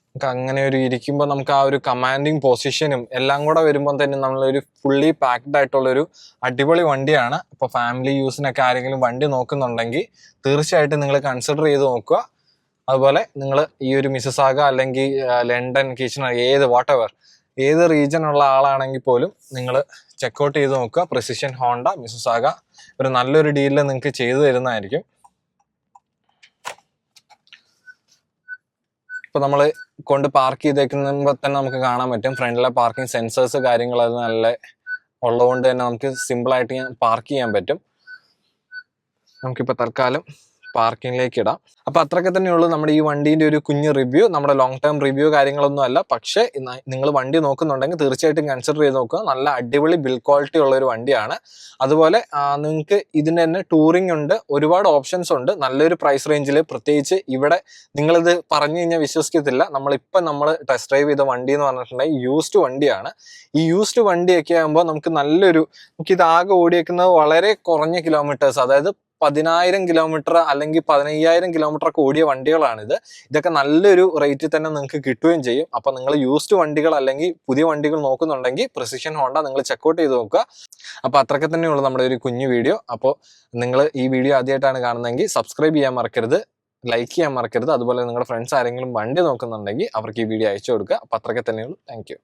നമുക്ക് അങ്ങനെ ഒരു ഇരിക്കുമ്പോൾ നമുക്ക് ആ ഒരു കമാൻഡിങ് പൊസിഷനും എല്ലാം കൂടെ വരുമ്പോൾ തന്നെ നമ്മളൊരു ഫുള്ളി പാക്ഡ് ആയിട്ടുള്ളൊരു അടിപൊളി വണ്ടിയാണ്. അപ്പോൾ ഫാമിലി യൂസിനൊക്കെ ആരെങ്കിലും വണ്ടി നോക്കുന്നുണ്ടെങ്കിൽ തീർച്ചയായിട്ടും നിങ്ങൾ കൺസിഡർ ചെയ്ത് നോക്കുക. അതുപോലെ നിങ്ങൾ ഈ ഒരു മിസിസാഗ അല്ലെങ്കിൽ ലണ്ടൻ, കിച്ചണർ, ഏത് റീജിയൻ ഉള്ള ആളാണെങ്കിൽ പോലും നിങ്ങൾ ചെക്കൗട്ട് ചെയ്ത് നോക്കുക. പ്രിസിഷൻ ഹോണ്ട മിസിസാഗ ഒരു നല്ലൊരു ഡീലിൽ നിങ്ങൾക്ക് ചെയ്തു തരുന്നതായിരിക്കും. ഇപ്പൊ നമ്മൾ കൊണ്ട് പാർക്ക് ചെയ്തേക്കുമ്പോൾ തന്നെ നമുക്ക് കാണാൻ പറ്റും ഫ്രണ്ടിലെ പാർക്കിംഗ് സെൻസേഴ്സ് കാര്യങ്ങളെല്ലാം നല്ല ഉള്ളതുകൊണ്ട് തന്നെ നമുക്ക് സിമ്പിളായിട്ട് പാർക്ക് ചെയ്യാൻ പറ്റും. നമുക്കിപ്പോൾ തൽക്കാലം പാർക്കിങ്ങിലേക്ക് ഇടാം. അപ്പൊ അത്രയൊക്കെ തന്നെയുള്ളൂ നമ്മുടെ ഈ വണ്ടീന്റെ ഒരു കുഞ്ഞു റിവ്യൂ. നമ്മുടെ ലോങ് ടേം റിവ്യൂ കാര്യങ്ങളൊന്നും അല്ല. പക്ഷേ നിങ്ങൾ വണ്ടി നോക്കുന്നുണ്ടെങ്കിൽ തീർച്ചയായിട്ടും കൺസിഡർ ചെയ്ത് നോക്കുക. നല്ല അടിപൊളി ബിൽഡ് ക്വാളിറ്റി ഉള്ള ഒരു വണ്ടിയാണ്. അതുപോലെ നിങ്ങൾക്ക് ഇതിന് തന്നെ ടൂറിംഗ് ഉണ്ട്, ഒരുപാട് ഓപ്ഷൻസ് ഉണ്ട് നല്ലൊരു പ്രൈസ് റേഞ്ചിൽ. പ്രത്യേകിച്ച് ഇവിടെ നിങ്ങളിത് പറഞ്ഞു കഴിഞ്ഞാൽ വിശ്വസിക്കത്തില്ല, നമ്മൾ ടെസ്റ്റ് ഡ്രൈവ് ചെയ്ത വണ്ടി എന്ന് പറഞ്ഞിട്ടുണ്ടെങ്കിൽ യൂസ്ഡ് വണ്ടിയാണ്. ഈ യൂസ്ഡ് വണ്ടിയൊക്കെ ആകുമ്പോൾ നമുക്കിത് ആകെ ഓടിയേക്കുന്നത് വളരെ കുറഞ്ഞ കിലോമീറ്റേഴ്സ്, അതായത് 10,000 കിലോമീറ്റർ അല്ലെങ്കിൽ 15,000 കിലോമീറ്റർ ഒക്കെ ഓടിയ വണ്ടികളാണിത്. ഇതൊക്കെ നല്ലൊരു റേറ്റിൽ തന്നെ നിങ്ങൾക്ക് കിട്ടുകയും ചെയ്യും. അപ്പൊ നിങ്ങൾ യൂസ്ഡ് വണ്ടികൾ അല്ലെങ്കിൽ പുതിയ വണ്ടികൾ നോക്കുന്നുണ്ടെങ്കിൽ പ്രിസിഷൻ ഹോണ്ട നിങ്ങൾ ചെക്കൗട്ട് ചെയ്ത് നോക്കുക. അപ്പൊ അത്രയൊക്കെ തന്നെയുള്ളൂ നമ്മുടെ ഒരു കുഞ്ഞു വീഡിയോ. അപ്പോൾ നിങ്ങൾ ഈ വീഡിയോ ആദ്യമായിട്ടാണ് കാണുന്നതെങ്കിൽ സബ്സ്ക്രൈബ് ചെയ്യാൻ മറക്കരുത്, ലൈക്ക് ചെയ്യാൻ മറക്കരുത്. അതുപോലെ നിങ്ങളുടെ ഫ്രണ്ട്സ് ആരെങ്കിലും വണ്ടി നോക്കുന്നുണ്ടെങ്കിൽ അവർക്ക് ഈ വീഡിയോ അയച്ചു കൊടുക്കുക. അപ്പൊ അത്രയൊക്കെ തന്നെയുള്ളൂ. Thank U.